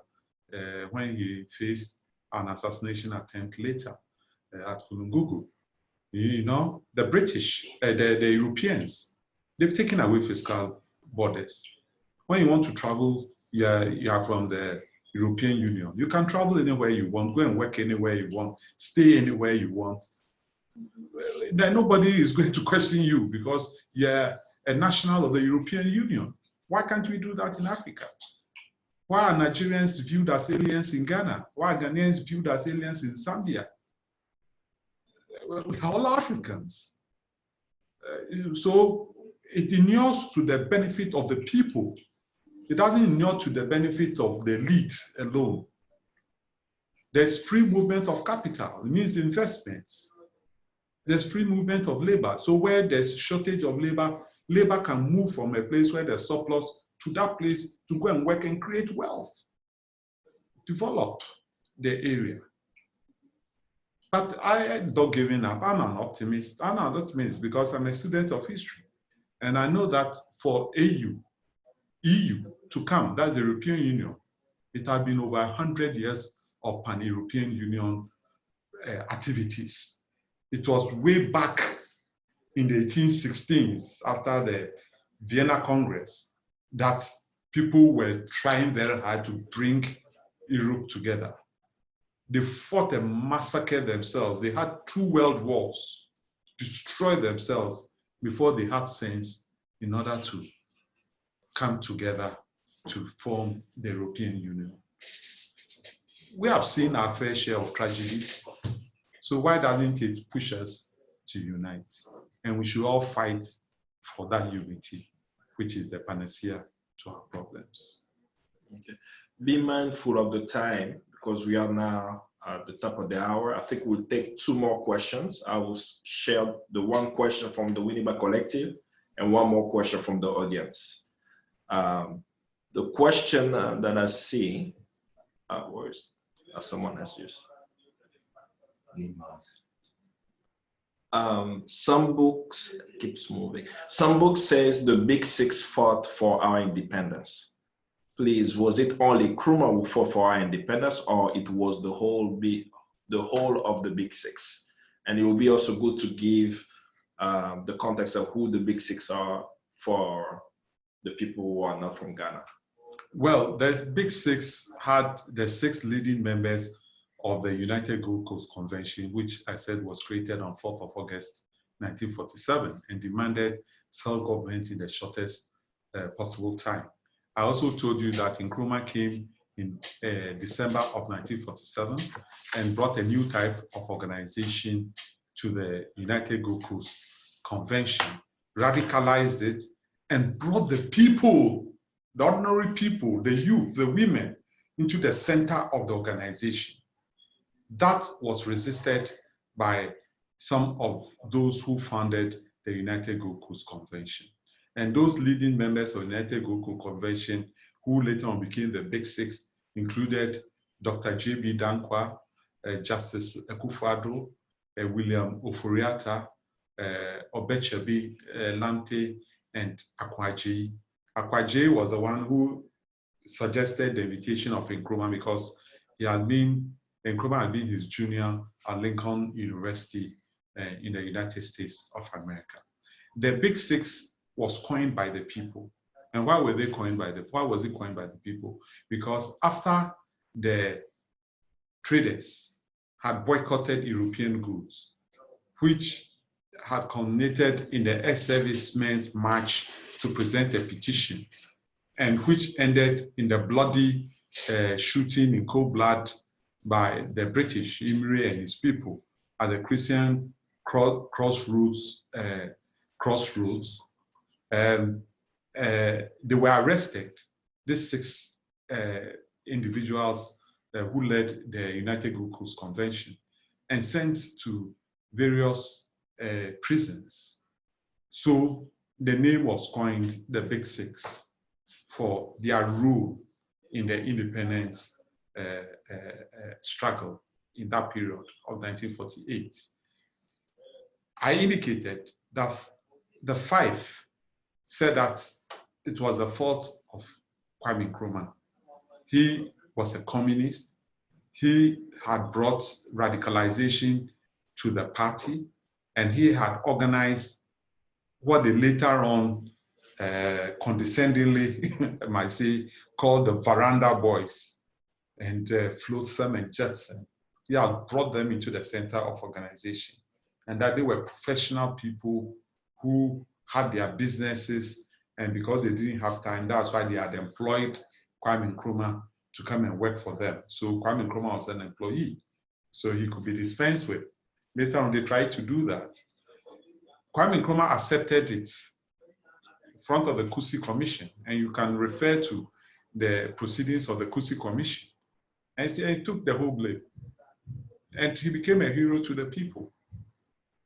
when he faced an assassination attempt later at Kulungugu. You know, the British, the Europeans They've taken away fiscal borders. When you want to travel, you are from the European Union. You can travel anywhere you want, go and work anywhere you want, stay anywhere you want. Then nobody is going to question you because you're a national of the European Union. Why can't we do that in Africa? Why are Nigerians viewed as aliens in Ghana? Why are Ghanaians viewed as aliens in Zambia? Well, we are all Africans. So it inures to the benefit of the people. It doesn't inure to the benefit of the elite alone. There's free movement of capital. It means investments. There's free movement of labor. So where there's shortage of labor, labor can move from a place where there's surplus to that place to go and work and create wealth, develop the area. But I'm not giving up. I'm an optimist. I'm an optimist because I'm a student of history. And I know that for EU to come, that's the European Union, it has been over 100 years of pan-European Union activities. It was way back in the 1816s, after the Vienna Congress, that people were trying very hard to bring Europe together. They fought and massacred themselves. They had 2 world wars, destroyed themselves before they had sense in order to come together to form the European Union. We have seen our fair share of tragedies. So why doesn't it push us to unite? And we should all fight for that unity, which is the panacea to our problems. Okay. Be mindful of the time because we are now at the top of the hour. I think we'll take 2 more questions. I will share the 1 question from the Winneba Collective and 1 more question from the audience. The question that I see, someone has used. Some books keeps moving. Some books says the Big Six fought for our independence. Please, was it only Nkrumah who fought for our independence, or it was the whole of the Big Six? And it will be also good to give the context of who the Big Six are for the people who are not from Ghana. Well, the Big Six had the 6 leading members of the United Gold Coast Convention, which I said was created on 4th of August, 1947, and demanded self-government in the shortest possible time. I also told you that Nkrumah came in December of 1947 and brought a new type of organization to the United Gold Coast Convention, radicalized it, and brought the people, the ordinary people, the youth, the women, into the center of the organization. That was resisted by some of those who founded the United Gold Coast Convention. And those leading members of the United Gold Coast Convention, who later on became the Big Six, included Dr. J.B. Dankwa, Justice Akuffo Henaku, William Oforiatta, Obechebi Lante, and Akwaje. Akwaje was the one who suggested the invitation of Nkrumah because Nkrumah had been his junior at Lincoln University in the United States of America. The Big Six was coined by the people. And why was it coined by the people? Because after the traders had boycotted European goods, which had culminated in the ex-servicemen's march to present a petition, and which ended in the bloody shooting in cold blood by the British, Imre and his people, at the Christian crossroads. They were arrested, these 6 individuals who led the United Gold Coast Convention, and sent to various prisons. So the name was coined the Big Six for their role in the independence struggle in that period of 1948. I indicated that the 5 said that it was the fault of Kwame Nkrumah. He was a communist. He had brought radicalization to the party, and he had organized what they later on condescendingly, I might say, called the veranda boys, and Flotsam and Jetsam. He had brought them into the center of organization, and that they were professional people who had their businesses, and because they didn't have time, that's why they had employed Kwame Nkrumah to come and work for them. So Kwame Nkrumah was an employee, so he could be dispensed with. Later on, they tried to do that. Kwame Nkrumah accepted it in front of the Kusi Commission, and you can refer to the proceedings of the Kusi Commission. And he took the whole blame. And he became a hero to the people.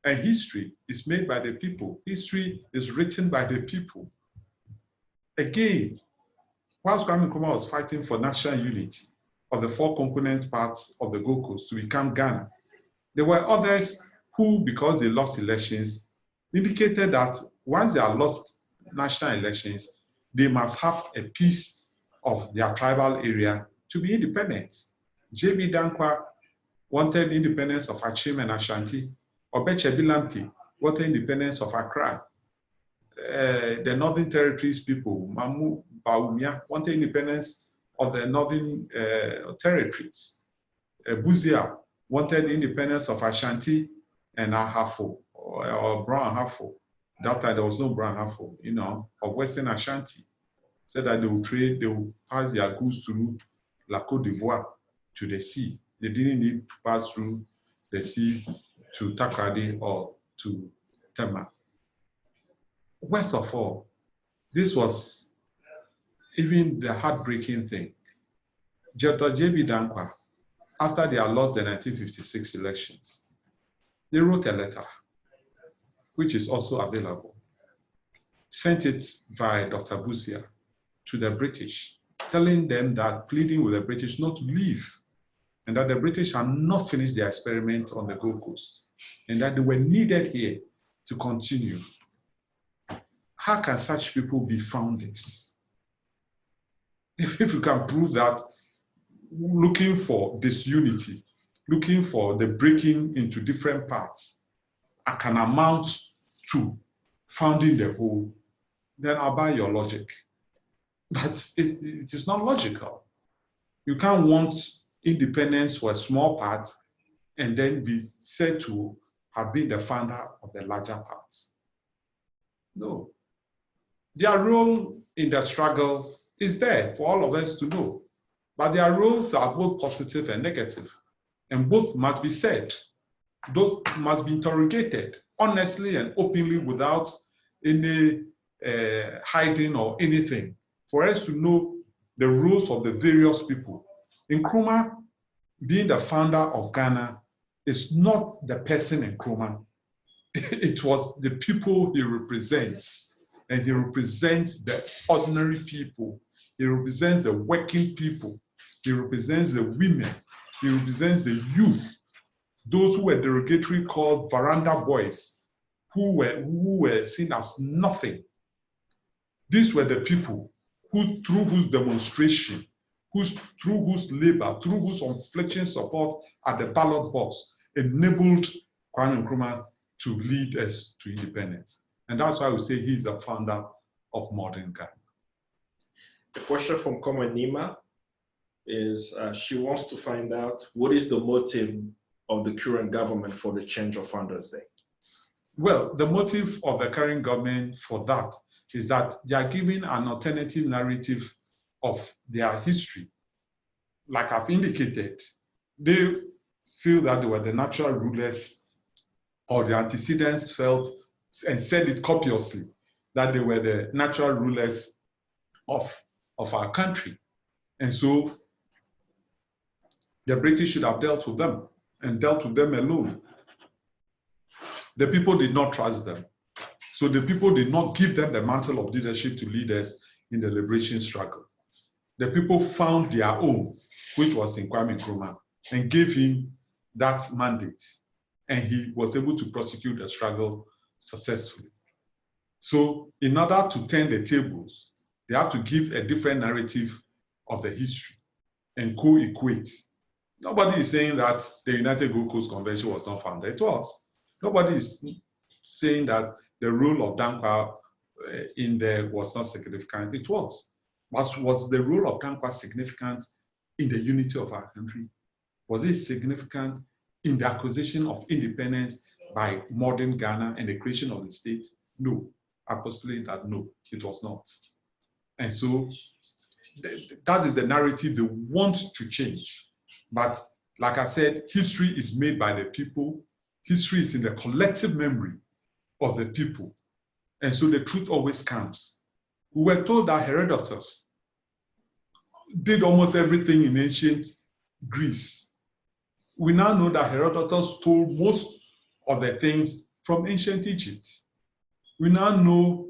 And history is made by the people. History is written by the people. Again, whilst Kwame Nkrumah was fighting for national unity of the 4 component parts of the Gold Coast to become Ghana, there were others who, because they lost elections, indicated that once they had lost national elections, they must have a piece of their tribal area to be independent. J.B. Dankwa wanted independence of Achim and Ashanti. Obeche Bilamti wanted independence of Accra. The Northern Territories people, Mamu Baumia, wanted independence of the Northern Territories. Buzia wanted independence of Ashanti and Ahafo, or Brown Ahafo. That time there was no Brown Ahafo, of Western Ashanti. Said that they would trade, they would pass their goods through La Côte d'Ivoire to the sea. They didn't need to pass through the sea to Takoradi or to Tema. Worst of all, this was even the heartbreaking thing. Dr. J.B. Dankwa, after they had lost the 1956 elections, they wrote a letter, which is also available, sent it via Dr. Buzia to the British, telling them that, pleading with the British not to leave, and that the British had not finished their experiment on the Gold Coast, and that they were needed here to continue. How can such people be founders? If you can prove that looking for disunity, looking for the breaking into different parts, can amount to founding the whole, then I'll buy your logic. But it is not logical. You can't want independence for a small part and then be said to have been the founder of the larger parts. No. Their role in the struggle is there for all of us to know. But their roles are both positive and negative. And both must be said. Both must be interrogated honestly and openly without any hiding or anything, for us to know the roles of the various people. Nkrumah, being the founder of Ghana, is not the person Nkrumah. It was the people he represents. And he represents the ordinary people. He represents the working people. He represents the women. He represents the youth. Those who were derogatory called veranda boys, who were seen as nothing. These were the people who, through whose demonstration, through whose labor, through whose unflinching support at the ballot box, enabled Kwame Nkrumah to lead us to independence. And that's why we say he's the founder of modern Ghana. The question from Comrade Nima is, she wants to find out what is the motive of the current government for the change of Founders Day? Well, the motive of the current government for that is that they are giving an alternative narrative of their history. Like I've indicated, they feel that they were the natural rulers, or the antecedents felt and said it copiously, that they were the natural rulers of our country. And so the British should have dealt with them and dealt with them alone. The people did not trust them. So the people did not give them the mantle of leadership to lead us in the liberation struggle. The people found their own, which was in Kwame Nkrumah, and gave him that mandate. And he was able to prosecute the struggle successfully. So in order to turn the tables, they have to give a different narrative of the history and co-equate. Nobody is saying that the United Gold Coast Convention was not founded. It was. Nobody is saying that the role of Dankwa in there was not significant. It was. Was the role of Dankwa significant in the unity of our country? Was it significant in the acquisition of independence by modern Ghana and the creation of the state? No. I postulate that no, it was not. And so that is the narrative they want to change. But like I said, history is made by the people. History is in the collective memory of the people. And so the truth always comes. We were told that Herodotus did almost everything in ancient Greece. We now know that Herodotus stole most of the things from ancient Egypt. We now know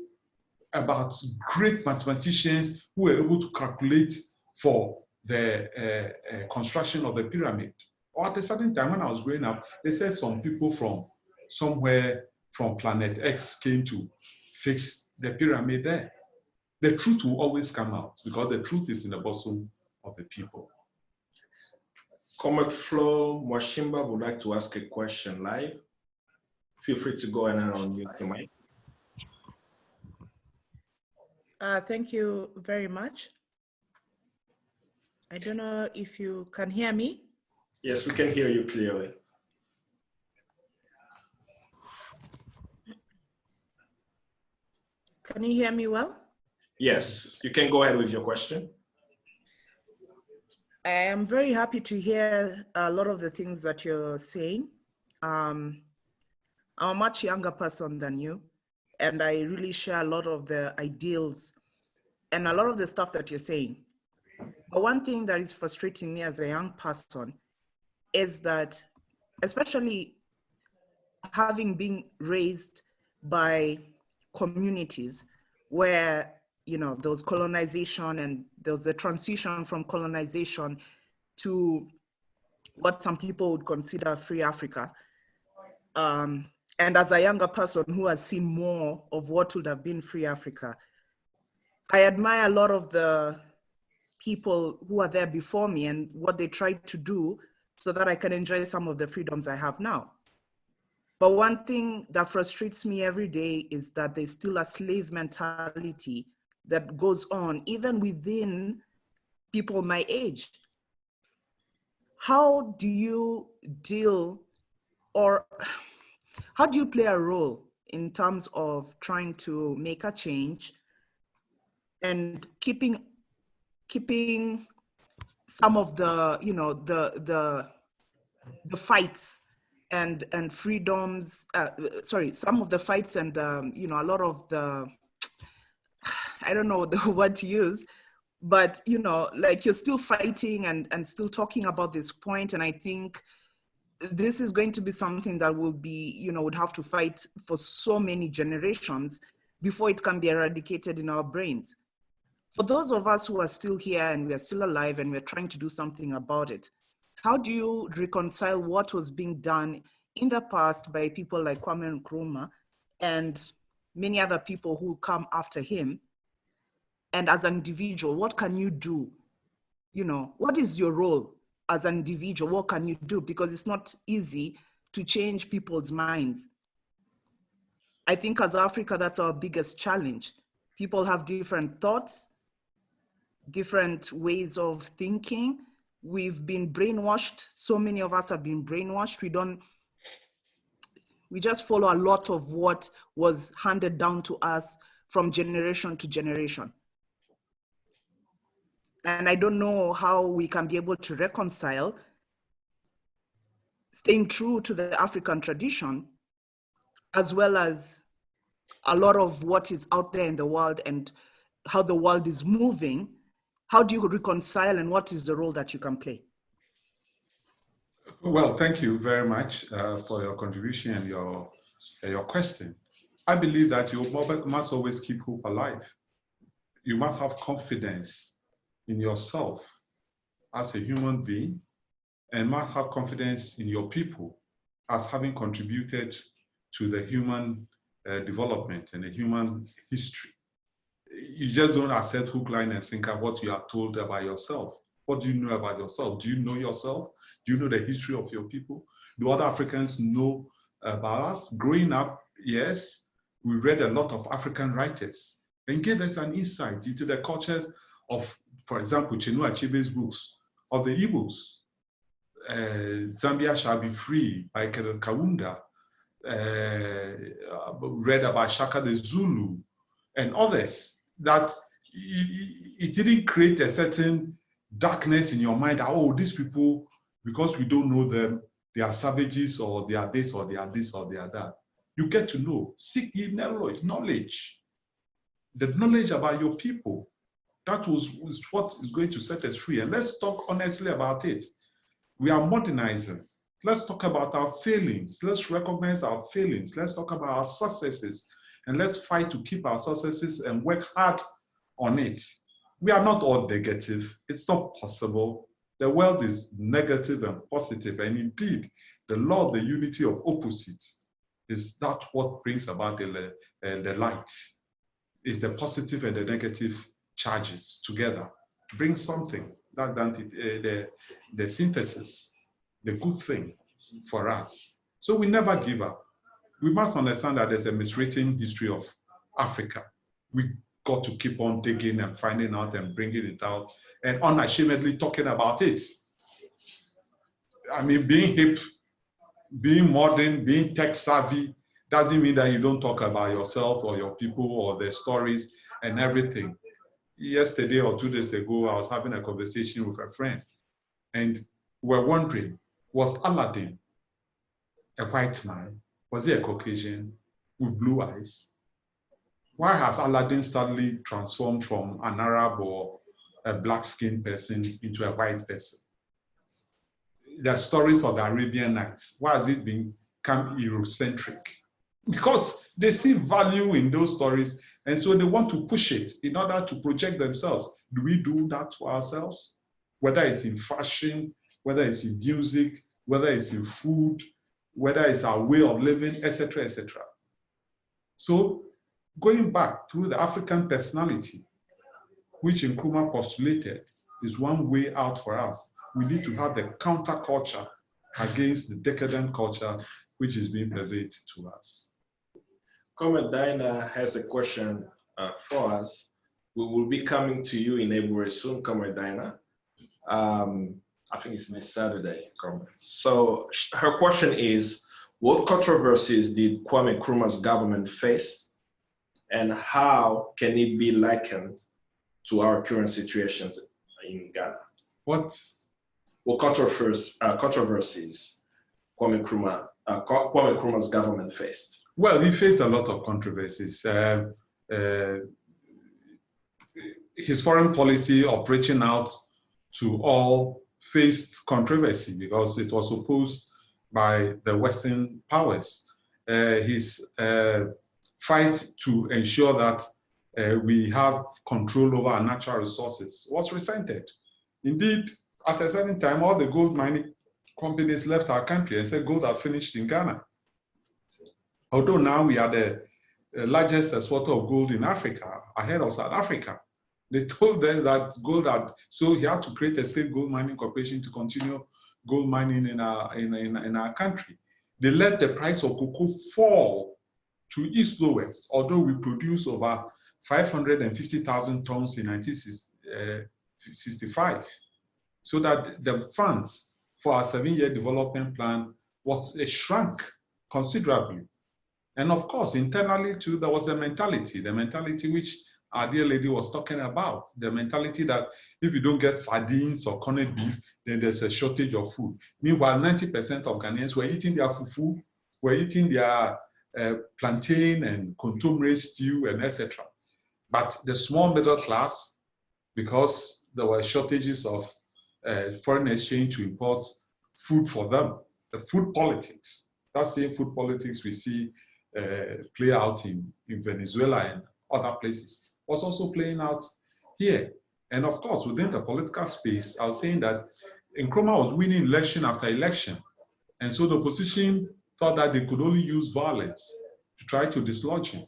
about great mathematicians who were able to calculate for the construction of the pyramid. Or at a certain time when I was growing up, they said some people from somewhere from planet X came to fix the pyramid there. The truth will always come out because the truth is in the bosom of the people. Comrade Flo Mwashimba would like to ask a question live. Feel free to go and unmute your mic. Thank you very much. I don't know if you can hear me. Yes, we can hear you clearly. Can you hear me well? Yes, you can go ahead with your question. I am very happy to hear a lot of the things that you're saying. I'm a much younger person than you, and I really share a lot of the ideals and a lot of the stuff that you're saying. But one thing that is frustrating me as a young person is that, especially having been raised by communities where, you know, there was colonization and there was a transition from colonization to what some people would consider free Africa. And as a younger person who has seen more of what would have been free Africa, I admire a lot of the people who are there before me and what they tried to do so that I can enjoy some of the freedoms I have now. But one thing that frustrates me every day is that there's still a slave mentality that goes on even within people my age. How do you deal, or how do you play a role in terms of trying to make a change and keeping some of the, you know, the fights and freedoms, some of the fights and, you know, a lot of the, I don't know the word to use, but, you know, like you're still fighting and still talking about this point. And I think this is going to be something that will be, you know, would have to fight for so many generations before it can be eradicated in our brains. For those of us who are still here and we are still alive and we're trying to do something about it, how do you reconcile what was being done in the past by people like Kwame Nkrumah and many other people who come after him? And as an individual, what can you do? You know, what is your role as an individual? What can you do? Because it's not easy to change people's minds. I think as Africa, that's our biggest challenge. People have different thoughts, different ways of thinking. We've been brainwashed. So many of us have been brainwashed. We just follow a lot of what was handed down to us from generation to generation. And I don't know how we can be able to reconcile staying true to the African tradition, as well as a lot of what is out there in the world and how the world is moving. How do you reconcile, and what is the role that you can play? Well, thank you very much for your contribution and your question. I believe that you must always keep hope alive. You must have confidence in yourself as a human being, and must have confidence in your people as having contributed to the human development and the human history. You just don't accept hook, line, and sinker what you are told about yourself. What do you know about yourself? Do you know yourself? Do you know the history of your people? Do other Africans know about us? Growing up yes, we read a lot of African writers and gave us an insight into the cultures of, for example, Chinua Achebe's books, of the Igbos. Zambia Shall Be Free by Kenneth Kaunda, read about Shaka the Zulu and others, that it didn't create a certain darkness in your mind that, oh, these people, because we don't know them, they are savages, or they are this, or they are this, or they are that. You get to know, seek the knowledge, the knowledge about your people. That is what is going to set us free. And let's talk honestly about it. We are modernizing. Let's talk about our failings. Let's recognize our failings. Let's talk about our successes. And let's fight to keep our successes and work hard on it. We are not all negative. It's not possible. The world is negative and positive. And indeed, the law of the unity of opposites is that what brings about the light. Is the positive and the negative charges together. Bring something. That's the synthesis, the good thing for us. So we never give up. We must understand that there's a miswritten history of Africa. We got to keep on digging and finding out and bringing it out and unashamedly talking about it. I mean, being hip, being modern, being tech savvy doesn't mean that you don't talk about yourself or your people or their stories and everything. Yesterday or 2 days ago, I was having a conversation with a friend, and we're wondering, was Aladdin a white man? Was he a Caucasian with blue eyes? Why has Aladdin suddenly transformed from an Arab or a black-skinned person into a white person? The stories of the Arabian Nights, why has it become Eurocentric? Because they see value in those stories, and so they want to push it in order to project themselves. Do we do that to ourselves? Whether it's in fashion, whether it's in music, whether it's in food, whether it's our way of living, etc., etc. So going back to the African personality, which Nkrumah postulated, is one way out for us. We need to have the counterculture against the decadent culture which is being pervaded to us. Comrade Dinah has a question for us. We will be coming to you in February soon, Comrade Dinah. I think it's this Saturday, Comrade. So her question is, what controversies did Kwame Nkrumah's government face, and how can it be likened to our current situations in Ghana? What controversies Kwame Nkrumah's government faced? Well, he faced a lot of controversies. His foreign policy of reaching out to all faced controversy because it was opposed by the Western powers. His fight to ensure that we have control over our natural resources was resented. Indeed, at a certain time, all the gold mining companies left our country and said gold had finished in Ghana. Although now we are the largest exporter of gold in Africa, ahead of South Africa. They told them that gold had, so he had to create a state gold mining corporation to continue gold mining in our country. They let the price of cocoa fall to its lowest, although we produce over 550,000 tons in 1965. So that the funds for our 7-year development plan was shrunk considerably. And of course, internally too, there was the mentality which our dear lady was talking about, the mentality that if you don't get sardines or corned beef, then there's a shortage of food. Meanwhile, 90% of Ghanaians were eating their fufu, were eating their plantain and contomere stew and etc. But the small middle class, because there were shortages of foreign exchange to import food for them, the food politics, that same food politics we see play out in Venezuela and other places, was also playing out here. And of course, within the political space, I was saying that Nkrumah was winning election after election. And so the opposition thought that they could only use violence to try to dislodge him.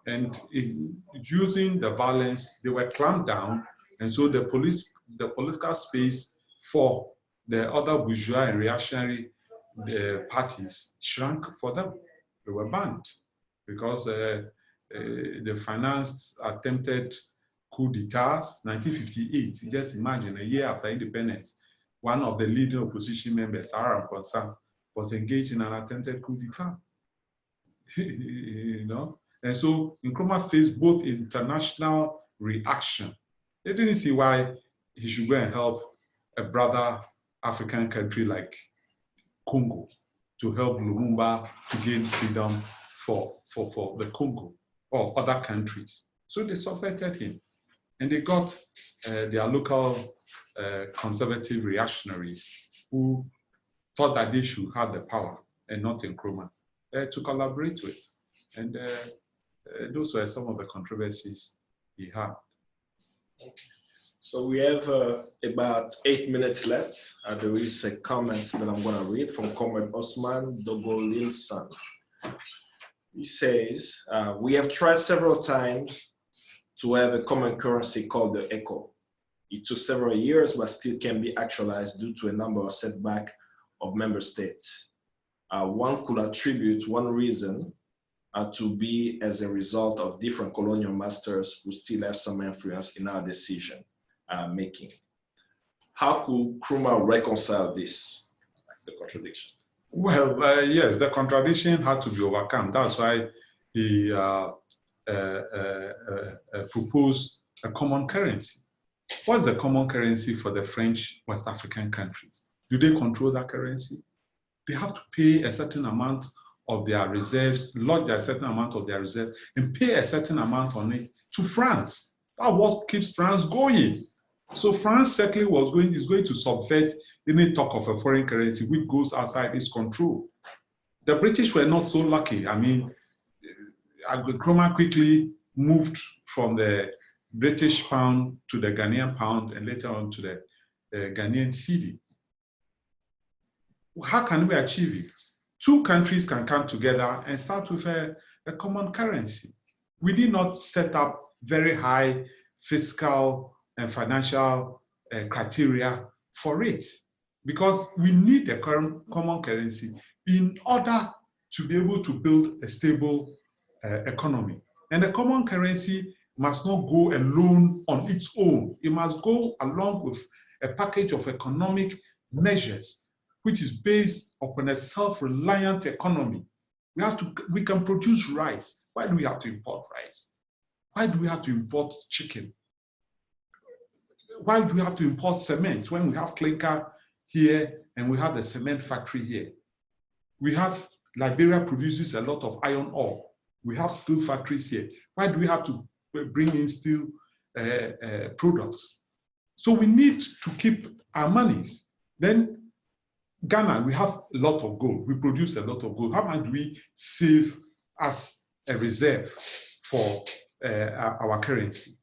And in using the violence, they were clamped down. And so the political space for the other bourgeois and reactionary parties shrank for them. They were banned. because they financed attempted coup d'etats, 1958. Just imagine, a year after independence, one of the leading opposition members, Aram Konsa, was engaged in an attempted coup d'etat. You know, and so Nkrumah faced both international reaction. They didn't see why he should go and help a brother African country like Congo to help Lumumba to gain freedom for the Congo or other countries. So they supported him, and they got their local conservative reactionaries who thought that they should have the power and not Nkrumah to collaborate with. And those were some of the controversies he had. So we have about 8 minutes left. There is a comment that I'm going to read from Comrade Osman Togolan's son. He says, we have tried several times to have a common currency called the ECHO. It took several years, but still can be actualized due to a number of setbacks of member states. One could attribute one reason to be as a result of different colonial masters who still have some influence in our decision making. How could Nkrumah reconcile this, the contradiction? Well, yes, the contradiction had to be overcome. That's why he proposed a common currency. What's the common currency for the French West African countries? Do they control that currency? They have to pay a certain amount of their reserves, lodge a certain amount of their reserves, and pay a certain amount on it to France. That's what keeps France going. So France certainly is going to subvert any talk of a foreign currency which goes outside its control. The British were not so lucky. I mean, Nkrumah quickly moved from the British pound to the Ghanaian pound and later on to the Ghanaian cedi. How can we achieve it? Two countries can come together and start with a common currency. We need not set up very high fiscal and financial criteria for it, because we need a common currency in order to be able to build a stable economy. And the common currency must not go alone on its own. It must go along with a package of economic measures which is based upon a self-reliant economy. We can produce rice. Why do we have to import rice? Why do we have to import chicken? Why do we have to import cement when we have clinker here and we have the cement factory here? Liberia produces a lot of iron ore. We have steel factories here. Why do we have to bring in steel products? So we need to keep our monies. Then Ghana, we have a lot of gold. We produce a lot of gold. How much do we save as a reserve for our currency?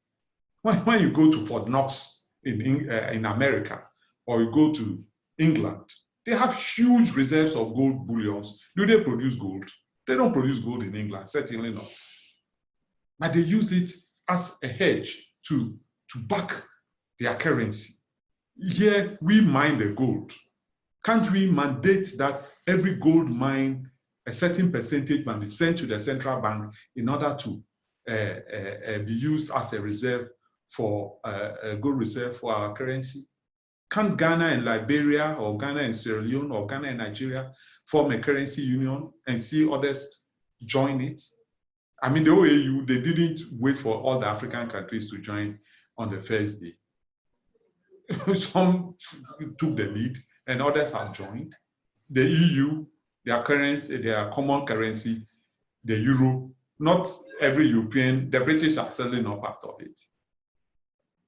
When you go to Fort Knox in America, or you go to England, they have huge reserves of gold bullions. Do they produce gold? They don't produce gold in England, certainly not. But they use it as a hedge to back their currency. Here, we mine the gold. Can't we mandate that every gold mine, a certain percentage must be sent to the central bank in order to be used as a reserve for a gold reserve for our currency? Can't Ghana and Liberia, or Ghana and Sierra Leone, or Ghana and Nigeria form a currency union and see others join it? I mean, the OAU, they didn't wait for all the African countries to join on the first day. Some took the lead and others have joined. The EU, their currency, their common currency, the euro, not every European, the British are certainly not part of it.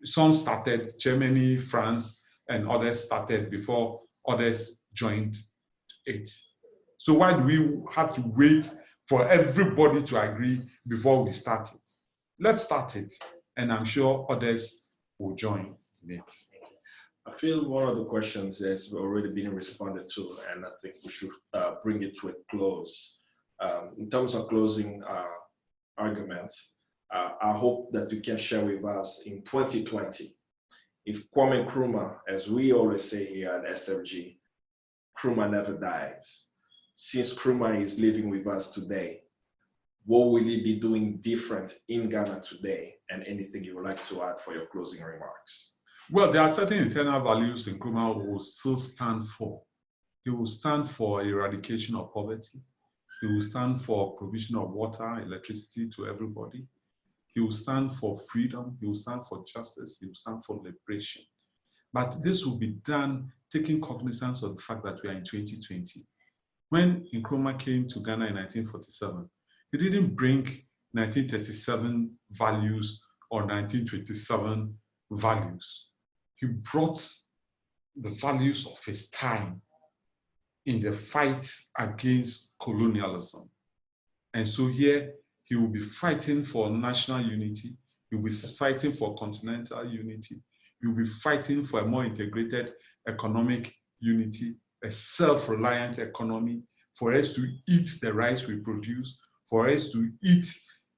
Some started, Germany, France, and others started before others joined it. So why do we have to wait for everybody to agree before we start it? Let's start it, and I'm sure others will join it. I feel one of the questions has already been responded to, and I think we should bring it to a close. In terms of closing arguments, I hope that you can share with us in 2020, if Kwame Nkrumah, as we always say here at SFG, Nkrumah never dies. Since Nkrumah is living with us today, what will he be doing different in Ghana today? And anything you would like to add for your closing remarks? Well, there are certain internal values Nkrumah will still stand for. He will stand for eradication of poverty. He will stand for provision of water, electricity to everybody. He will stand for freedom. He will stand for justice. He will stand for liberation. But this will be done taking cognizance of the fact that we are in 2020. When Nkrumah came to Ghana in 1947, he didn't bring 1937 values or 1927 values. He brought the values of his time in the fight against colonialism. And so here, he will be fighting for national unity. He will be fighting for continental unity. He will be fighting for a more integrated economic unity, a self-reliant economy, for us to eat the rice we produce, for us to eat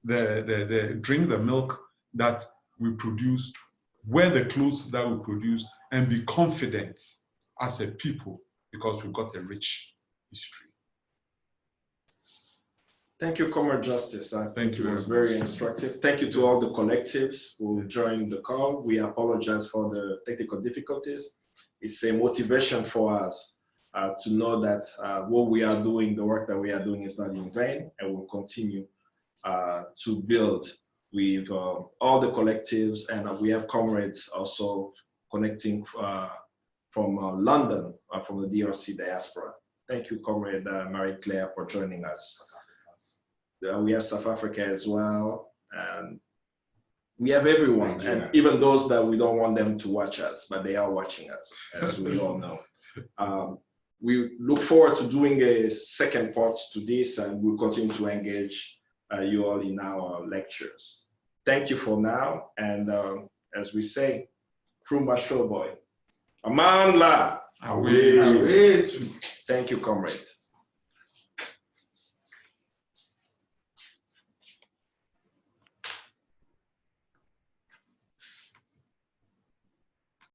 drink the milk that we produce, wear the clothes that we produce, and be confident as a people because we've got a rich history. Thank you, Comrade Justice. I think you it was very instructive. Thank you to all the collectives who joined the call. We apologize for the technical difficulties. It's a motivation for us to know that what we are doing, the work that we are doing is not in vain, and we'll continue to build with all the collectives. And we have comrades also connecting from London, from the DRC diaspora. Thank you, Comrade Marie-Claire, for joining us. We have South Africa as well, and we have everyone, and even those that we don't want them to watch us, but they are watching us, as we all know. We look forward to doing a second part to this, and we'll continue to engage you all in our lectures. Thank you for now, and as we say, Nkrumah Showboy, Amandla, away. Thank you, comrade.